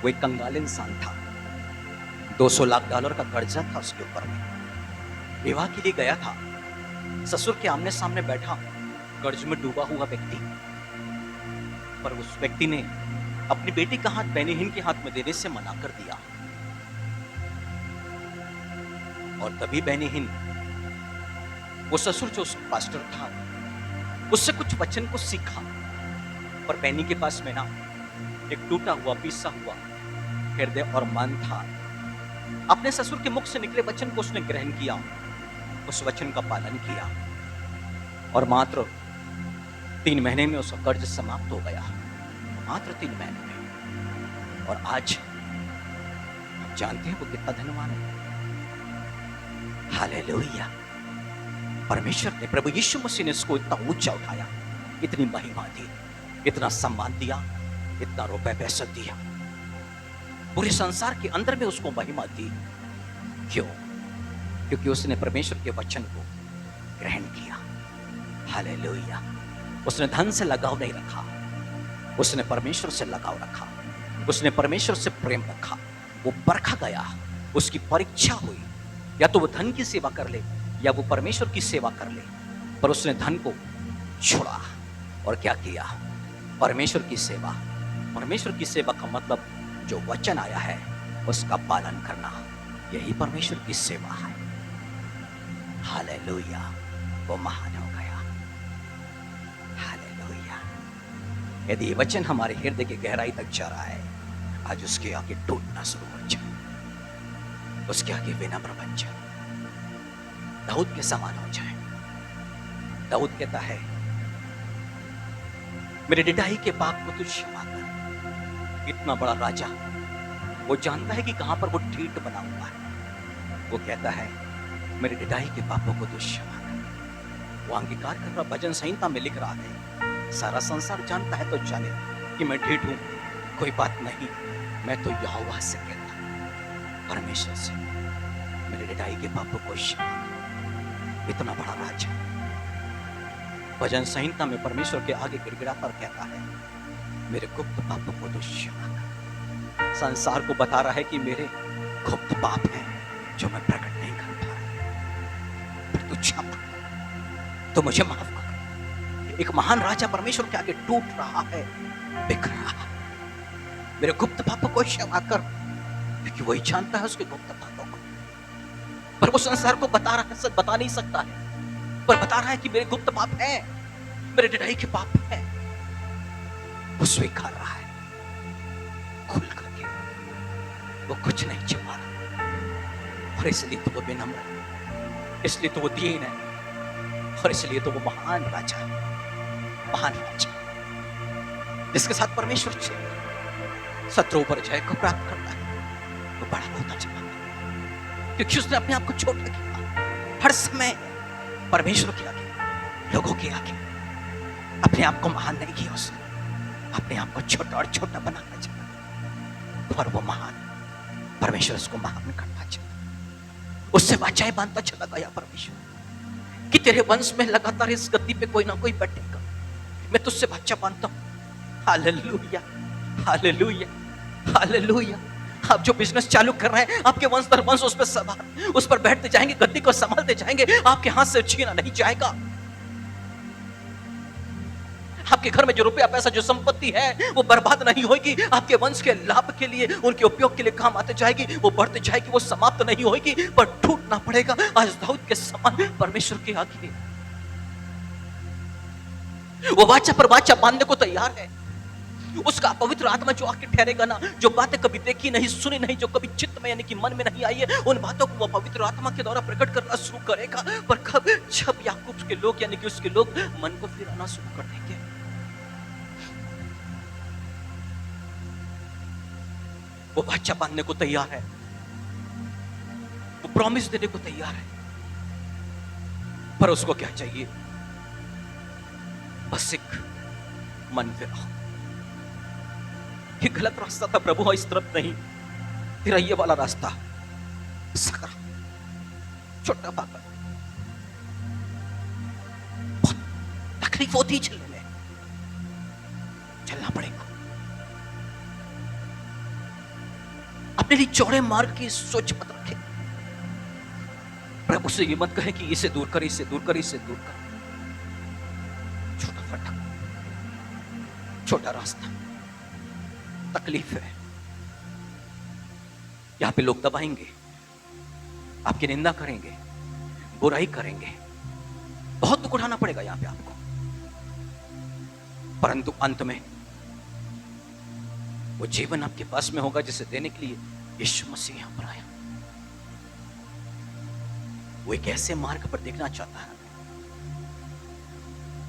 वो एक कंगाल इंसान था। $200 लाख का कर्जा था उसके ऊपर में। विवाह के लिए गया था, ससुर के आमने सामने बैठा कर्ज में डूबा हुआ व्यक्ति, पर उस व्यक्ति ने अपनी बेटी का हाथ बेनिहीन के हाथ में देने से मना कर दिया। और तभी बेनिहीन, वो ससुर जो उस पास्टर था, उससे कुछ वचन को सीखा। पर बेनी के पास में ना एक टूटा हुआ, पीसा हुआ हृदय और मन था। अपने ससुर के मुख से निकले वचन को उसने ग्रहण किया, उस वचन का पालन किया, और मात्र 3 महीने में उसका कर्ज समाप्त हो गया। मात्र 3 महीने में। और आज हम जानते हैं वो कितना धनवान है। हालेलुया। परमेश्वर ने, प्रभु यीशु मसीह ने इसको इतना ऊंचा उठाया, इतनी महिमा दी, इतना सम्मान दिया, इतना रुपए पैसा दिया, पूरे संसार के अंदर में उसको महिमा दी। क्यों? क्योंकि उसने परमेश्वर के वचन को ग्रहण किया। हालेलुया। उसने धन से लगाव नहीं रखा, उसने परमेश्वर से लगाव रखा, उसने परमेश्वर से प्रेम रखा। वो परखा गया, उसकी परीक्षा हुई, या तो वो धन की सेवा कर ले या वो परमेश्वर की सेवा कर ले। पर उसने धन को छोड़ा और क्या किया? परमेश्वर की सेवा। परमेश्वर की सेवा का मतलब जो वचन आया है उसका पालन करना, यही परमेश्वर की सेवा है। हालेलुया। वो महान हो गया। हालेलुया। यदि ये वचन हमारे हृदय की गहराई तक जा रहा है, आज उसके आगे टूटना शुरू हो जाए, उसके आगे विनम्र बन जाए, दाऊद के समान हो जाए। दाऊद कहता है, मेरे डिडाई के पाप को तू क्षमा कर। इतना बड़ा राजा, वो जानता है कि कहां पर वो ठीठ बना हुआ है। वो कहता है, मेरे डिडाई के पापों को तू क्षमा कर। वो अंगीकार कर रहा, भजन संहिता में लिख रहा है, सारा संसार जानता है तो जाने कि मैं ठीठ हूं, कोई बात नहीं, मैं तो यहोवा से कहता हूं, परमेश्वर से, मेरे डिडाई के पापों को क्षमा कर। इतना बड़ा राजा भजन संहिता में परमेश्वर के आगे गिड़गिड़ाता और कहता है, मेरे गुप्त पापों को तो क्षमा कर। संसार को बता रहा है कि मेरे गुप्त पाप हैं जो मैं प्रकट नहीं कर पा रहा, पर तू क्षमा, तो मुझे माफ कर। एक महान राजा परमेश्वर के आगे टूट रहा है, बिक रहा है। मेरे गुप्त पापों को क्षमा कर, क्योंकि वही जानता है उसके गुप्त पापों को। पर वो संसार को बता रहा है, सच बता नहीं सकता है, पर बता रहा है कि मेरे गुप्त पाप हैं, मेरे डिडाई के पाप हैं। वो स्वीकार रहा है खुल करके, वो कुछ नहीं छिपा रहा। और इसलिए तो वो विनम्र है, इसलिए तो वो दीन है, और इसलिए तो वो महान राजा है। महान राजा जिसके साथ परमेश्वर शत्रुओं पर जय को प्राप्त करता है, वो बड़ा होता चला गया, क्योंकि उसने अपने आप को छोटा किया। हर समय परमेश्वर के आगे, लोगों के आगे अपने आप को महान नहीं किया, उसने अपने आप को छोटा और छोटा बनाना चाहा। और वो महान, परमेश्वर उसको महान करता चला, उससे वाचाएं बांधता चला गया परमेश्वर कि तेरे वंश में लगातार इस गद्दी पे कोई ना कोई बैठेगा, मैं तुझसे वाचा बांधता हूं। Hallelujah, hallelujah, hallelujah. आप जो बिजनेस चालू कर रहे हैं, आपके वंश दर वंश उस पर सवार, उस पर बैठते जाएंगे, गद्दी को संभालते जाएंगे, आपके हाथ से छीना नहीं जाएगा। आपके घर में जो रुपया पैसा जो संपत्ति है वो बर्बाद नहीं होगी, आपके वंश के लाभ के लिए, उनके उपयोग के लिए काम आते जाएगी, वो बढ़ते जाएगी, वो समाप्त नहीं होगी, पर टूटना पड़ेगा आज दाऊद के समान परमेश्वर के आगे। वो वाचा पर वाचा बांधने को तैयार है। उसका पवित्र आत्मा जो आके ठहरेगा ना, जो बातें कभी देखी नहीं, सुनी नहीं, जो कभी चित्त में यानी कि मन में नहीं आई है, उन बातों को वो पवित्र आत्मा के द्वारा प्रकट करना शुरू करेगा। पर कब? जब याकूब के लोग यानी कि उसके लोग मन को फिराना शुरू कर देंगे। वो वाचा बांधने को तैयार है, वो प्रॉमिस देने को तैयार है, पर उसको क्या चाहिए? बस एक मन फिराओ। ये गलत रास्ता था प्रभु, इस तरफ नहीं, तेरा ये वाला रास्ता सकरा छोटा पापा, बहुत तकलीफ होती है चलने में, चलना पड़ेगा। अपने लिए चौड़े मार्ग की सोच मत रखे। प्रभु से ये मत कहे कि इसे दूर कर, इसे दूर कर, इसे दूर कर। छोटा फटक, छोटा रास्ता, तकलीफ है, यहां पे लोग दबाएंगे, आपकी निंदा करेंगे, बुराई करेंगे, बहुत दुख उठाना पड़ेगा यहां पे आपको, परंतु अंत में वो जीवन आपके पास में होगा जिसे देने के लिए यीशु मसीह यहां पर आया। वो एक ऐसे मार्ग पर देखना चाहता है,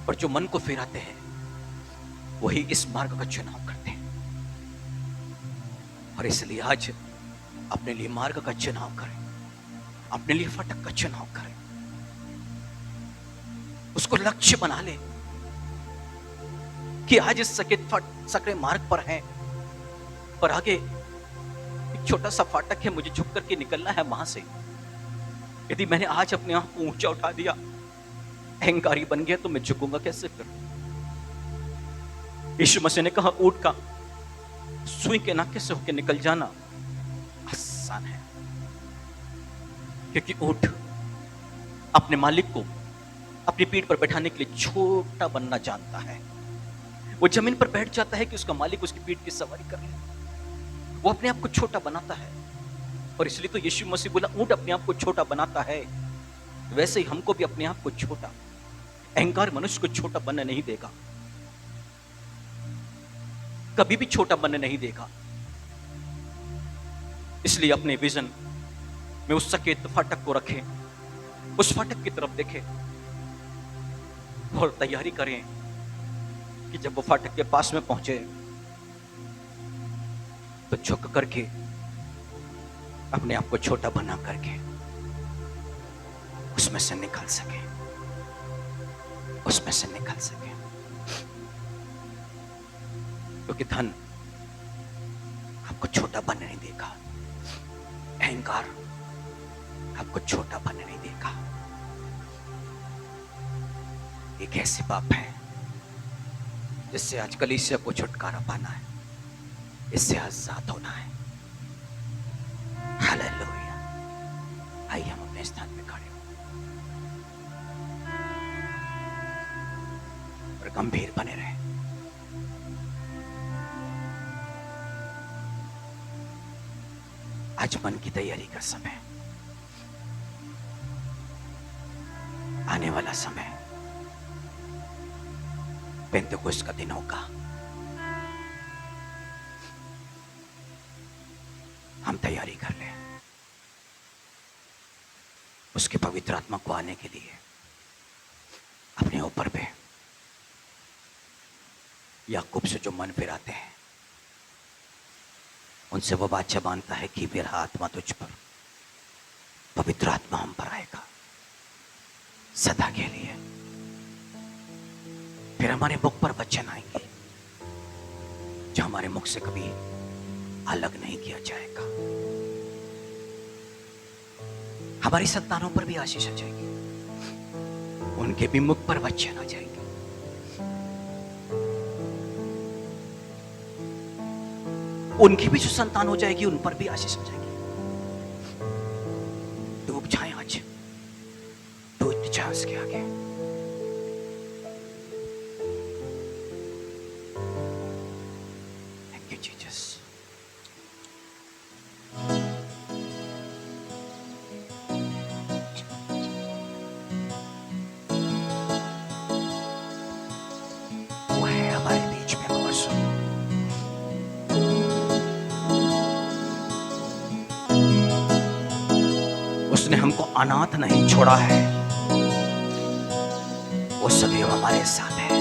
और जो मन को फिराते हैं वही इस मार्ग का चुनाव करते हैं। और इसलिए आज अपने लिए मार्ग का चुनाव करें, अपने लिए फाटक का चुनाव करें, उसको लक्ष्य बना ले कि आज इस सकरे मार्ग पर हैं, पर आगे एक छोटा सा फाटक है, मुझे झुक करके निकलना है वहां से। यदि मैंने आज अपने आप को ऊंचा उठा दिया, अहंकारी बन गया, तो मैं झुकूंगा कैसे फिर? यीशु मसीह ने कहा ऊंट का सुई के नाके से होकर निकल जाना आसान है, क्योंकि ऊंट अपने मालिक को अपनी पीठ पर बैठाने के लिए छोटा बनना जानता है। वो जमीन पर बैठ जाता है कि उसका मालिक उसकी पीठ की सवारी कर ले। वो अपने आप को छोटा बनाता है, और इसलिए तो यीशु मसीह बोला ऊंट अपने आप को छोटा बनाता है, वैसे ही हमको भी अपने आप को छोटा, अहंकार मनुष्य को छोटा बनने नहीं देगा, कभी भी छोटा बनने नहीं देगा। इसलिए अपने विजन में उस सकेत फाटक को रखें, उस फाटक की तरफ देखें और तैयारी करें कि जब वो फाटक के पास में पहुंचे तो झुक करके अपने आप को छोटा बना करके उसमें से निकल सके, उसमें से निकल सके। क्योंकि धन आपको छोटा बनने नहीं देगा, अहंकार आपको छोटा बनने नहीं देगा। एक ऐसे पाप है जिससे आज कलीसिया को छुटकारा पाना है, इससे आजाद होना है। हालेलुया। आइए हम अपने स्थान पे खड़े हो और गंभीर बने रहे। आज मन की तैयारी का समय, आने वाला समय पेंतेकोस्त का दिन होगा। हम तैयारी कर लें उसके पवित्र आत्मा को आने के लिए। अपने ऊपर पे याकूब से जो मन फिराते हैं उनसे वो वाचा बांधता है कि मेरा आत्मा तुझ पर, पवित्र आत्मा हम पर आएगा सदा के लिए। फिर हमारे मुख पर वचन आएंगे जो हमारे मुख से कभी अलग नहीं किया जाएगा। हमारी संतानों पर भी आशीष आ जाएगी, उनके भी मुख पर वचन आ जाएंगे। उनकी भी जो संतान हो जाएगी उन पर भी आशीष हो जाएगी। डूब जाए आज, डूब जाए उसके आगे। Thank you Jesus. वो है हमारे बीच में मौजूद। उसने हमको अनाथ नहीं छोड़ा है, वो सदैव हमारे साथ है।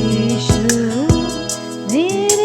यीशु मेरे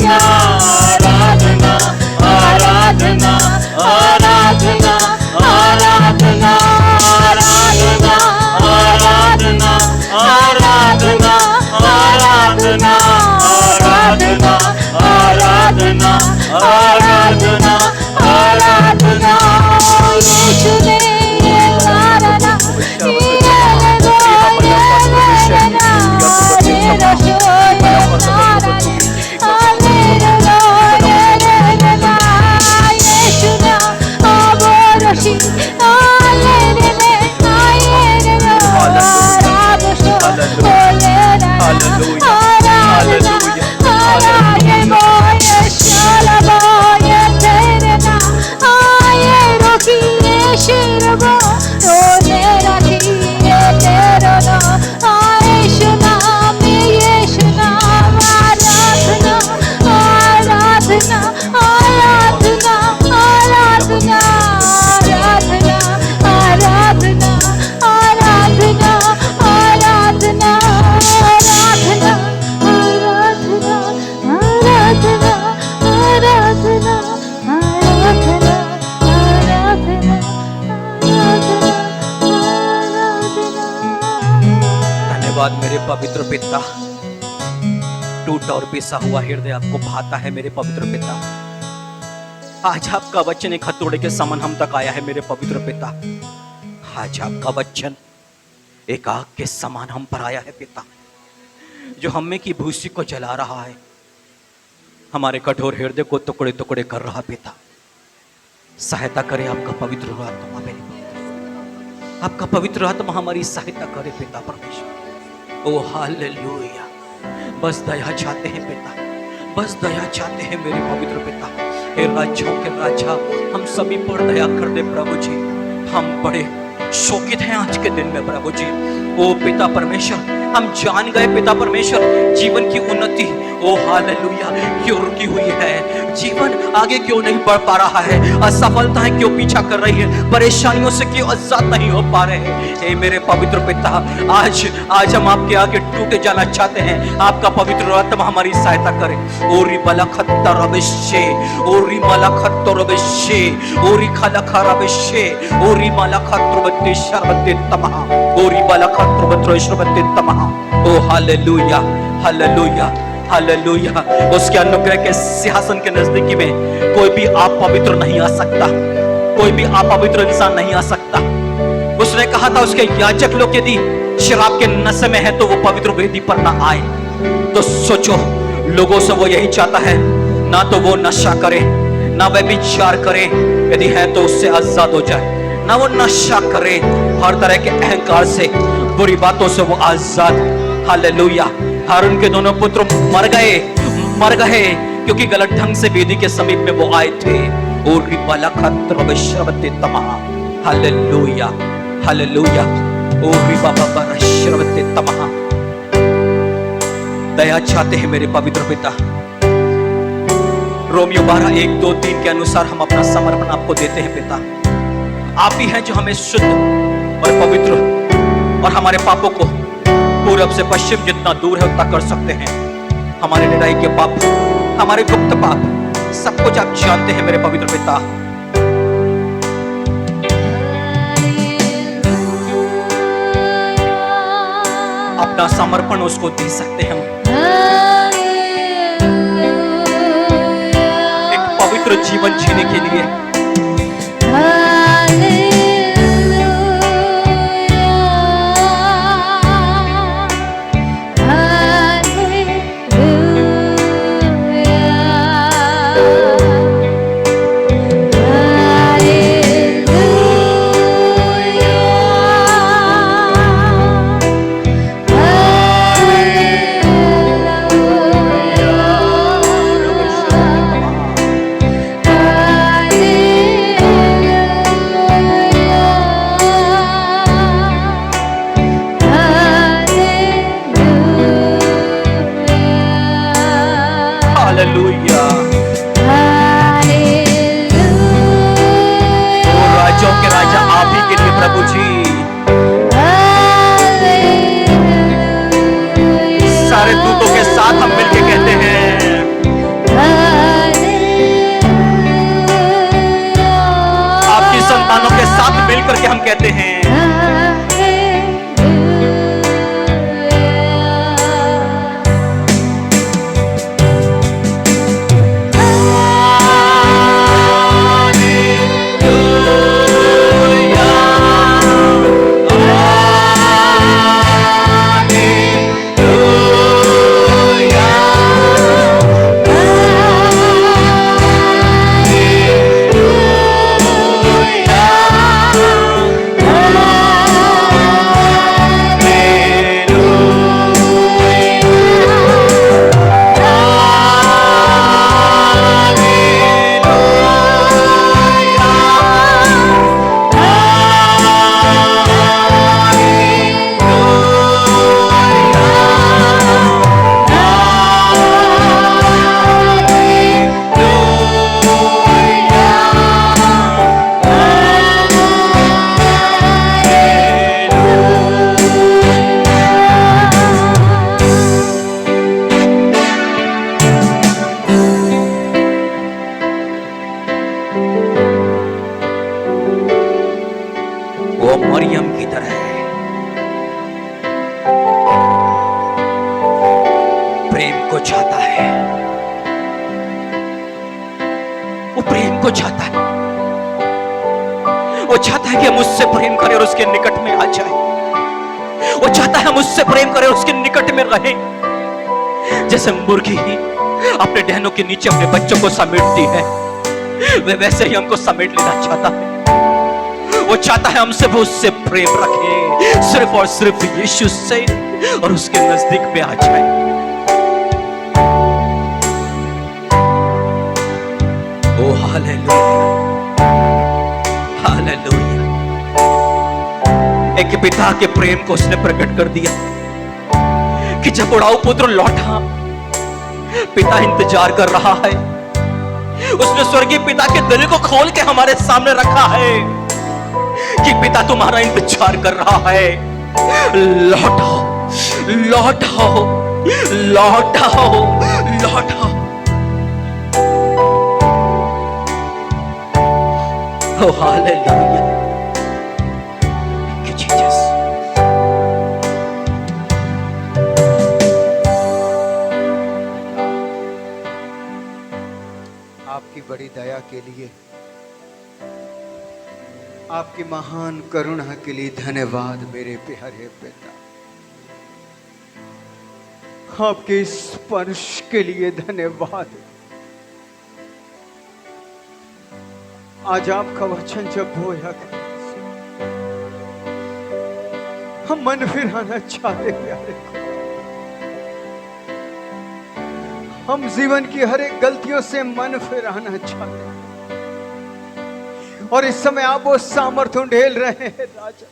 आराधना आराधना आराधना आराधना आराधना आराधना आराधना आराधना आराधना आराधना यीशु ने आराधना धन्यवाद मेरे पवित्र पिता। टूटा और पिसा हुआ हृदय आपको भाता है मेरे पवित्र पिता। आज आपका वचन एक हथौड़े के समान हम तक आया है मेरे पवित्र पिता। आज आपका वचन एक आग के समान हम पर आया है पिता, जो हमें की भूसी को जला रहा है, हमारे कठोर हृदय को टुकड़े टुकड़े कर रहा पिता। सहायता करे आपका पवित्र आत्मा मेरे, आपका पवित्र आत्मा हमारी सहायता करे पिता परमेश्वर। ओ हालेलुया। बस दया चाहते हैं पिता, बस दया चाहते हैं मेरे पवित्र पिता। हे राज्यों के राजा, हम सभी पर दया कर दे प्रभु जी। हम बड़े शोकित हैं आज के दिन में प्रभु जी। ओ पिता परमेश्वर, हम जान गए पिता परमेश्वर, जीवन की उन्नति ओ हालेलुया क्यों रुकी हुई है, जीवन आगे क्यों नहीं बढ़ पा रहा है, असफलताएं क्यों पीछा कर रही है, परेशानियों से क्यों आजाद नहीं हो पा रहे हैं। हे मेरे पवित्र पिता, आज हम आपके आगे टूटे जाना चाहते हैं। आपका पवित्र आत्मा हमारी सहायता करे। ओरी बलखत्ता रविशे, ओरी मलखत्तो रविशे, ओरी खलखा रविशे, ओरी मलखत्तो बत्ते शरबत्ते तमहा, ओरी बलखत्तो बत्रो शरबत्ते तमहा। ओ हालेलुया हालेलुया हालेलुया। उसके अनुग्रह के सिंहासन के नजदीकी में कोई भी आप पवित्र नहीं आ सकता, कोई भी आप पवित्र इंसान नहीं आ सकता। उसने कहा था उसके याजक लोग यदि शराब के नशे में है तो वो पवित्र वेदी पर ना आए। तो सोचो, लोगों से वो यही चाहता है, ना तो वो नशा करे, ना वह विचार करे, यदि है तो उससे आजाद हो जाए। ना वो नशा करे, हर तरह के अहंकार से, बुरी बातों से वो आजाद। हालेलुया। हारून के दोनों पुत्र मर गए क्योंकि गलत ढंग से वेदी के समीप में वो आए थे। और हालेलुया हालेलुया। दया चाहते हैं मेरे पवित्र पिता। रोमियो 12:1-2-3 के अनुसार हम अपना समर्पण आपको देते हैं पिता। आप ही हैं जो हमें शुद्ध और पवित्र और हमारे पापों को पूरब से पश्चिम जितना दूर है उतना कर सकते हैं। हमारे निराई के पाप, हमारे गुप्त पाप, सब कुछ आप जानते हैं मेरे पवित्र पिता। अपना समर्पण उसको दे सकते हैं हम। एक पवित्र जीवन जीने के लिए इसलिए हम कहते हैं वो मरियम की तरह है, प्रेम को चाहता है, वो प्रेम को चाहता है, वो चाहता है कि हम उससे प्रेम करें और उसके निकट में आ जाए। वो चाहता है हम उससे प्रेम करें और उसके निकट में रहें। जैसे मुर्गी अपने डहनों के नीचे अपने बच्चों को समेटती है, वे वैसे ही हमको समेट लेना चाहता है। वो चाहता है हमसे वो उससे प्रेम रखे, सिर्फ और सिर्फ यीशु से, और उसके नजदीक में आ जाए। ओ हालेलुया, हालेलुया। एक पिता के प्रेम को उसने प्रकट कर दिया कि जब बुढ़ाऊ पुत्र लौटा, पिता इंतजार कर रहा है। उसने स्वर्गीय पिता के दिल को खोल के हमारे सामने रखा है कि पिता तुम्हारा इंतजार कर रहा है। लौटाओ, लौटाओ, लौटाओ, लौटाओ। ओ हालेलुया, थैंक यू जीसस। आपकी बड़ी दया के लिए, आपकी महान करुणा के लिए धन्यवाद मेरे प्यारे पिता। आपके स्पर्श के लिए धन्यवाद। आज आपका वचन जब बोया कर, हम मन फिराना चाहते प्यारे। हम जीवन की हर एक गलतियों से मन फिराना चाहते हैं, और इस समय आप वो सामर्थ्य ढेल रहे हैं राजा।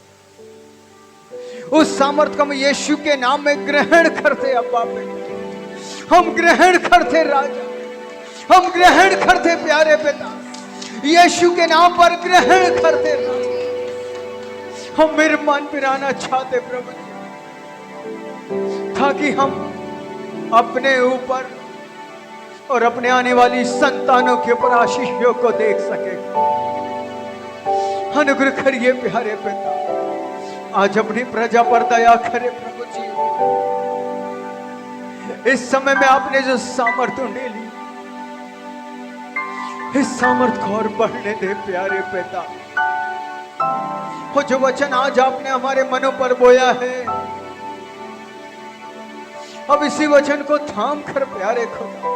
उस सामर्थ्य को हम यीशु के नाम में ग्रहण करते। अब्बा बेटा, हम ग्रहण करते राजा, हम ग्रहण करते प्यारे पिता, यीशु के नाम पर ग्रहण करते राजा। हम मेरे मन फिराना चाहते प्रभु, ताकि हम अपने ऊपर और अपने आने वाली संतानों के ऊपर आशीषों को देख सके। अनुग्रह करिए प्यारे पिता, आज अपनी प्रजा पर दया करे प्रभु जी। इस समय में आपने जो सामर्थ्य ले ली, इस सामर्थ्य को और बढ़ने दे प्यारे पिता। वो जो वचन आज आपने हमारे मनों पर बोया है, अब इसी वचन को थाम कर प्यारे खुदा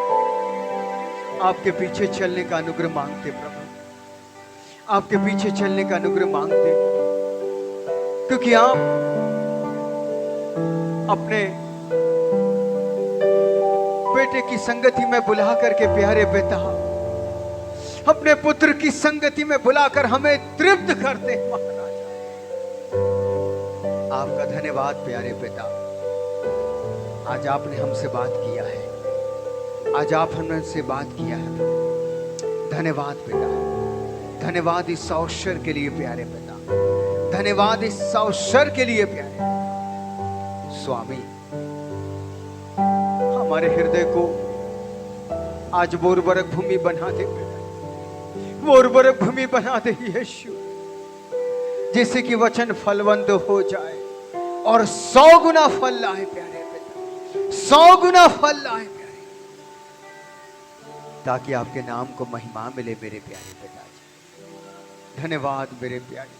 आपके पीछे चलने का अनुग्रह मांगते प्रभु, आपके पीछे चलने का अनुग्रह मांगते, क्योंकि आप अपने बेटे की संगति में बुला करके प्यारे पिता, अपने पुत्र की संगति में बुलाकर हमें तृप्त करते हैं महाराज। आपका धन्यवाद प्यारे पिता, आज आपने हमसे बात किया है, आज आप हमसे बात किया है। धन्यवाद पिता, धन्यवाद इस अवसर के लिए प्यारे पिता, धन्यवाद इस अवसर के लिए प्यारे स्वामी। हमारे हृदय को आज वो उर्वरक भूमि बना दे पिता, वो उर्वरक भूमि बना दे यीशु। जिससे कि वचन फलवंत हो जाए और 100 गुना फल लाए प्यारे पिता, 100 गुना फल लाए प्यारे, ताकि आपके नाम को महिमा मिले मेरे प्यारे पिताजी। धन्यवाद मेरे प्यारे।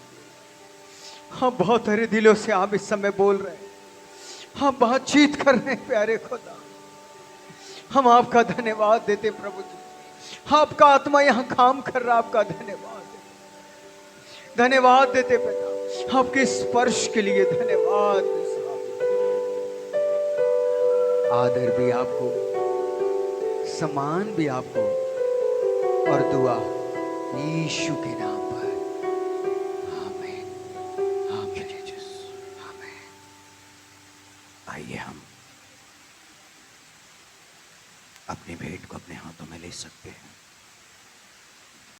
हम बहुत हरे दिलों से आप इस समय बोल रहे हैं, हम बातचीत कर रहे हैं प्यारे खुदा। हम आपका धन्यवाद देते प्रभु जी, आपका आत्मा यहाँ काम कर रहा, आपका धन्यवाद देते, धन्यवाद देते पिता, आपके स्पर्श के लिए धन्यवाद। आदर भी आपको, सम्मान भी आपको, और दुआ यीशु के नाम पर, आमीन, आमीन, आमीन। आइए हम अपनी भेंट को अपने हाथों में ले सकते हैं।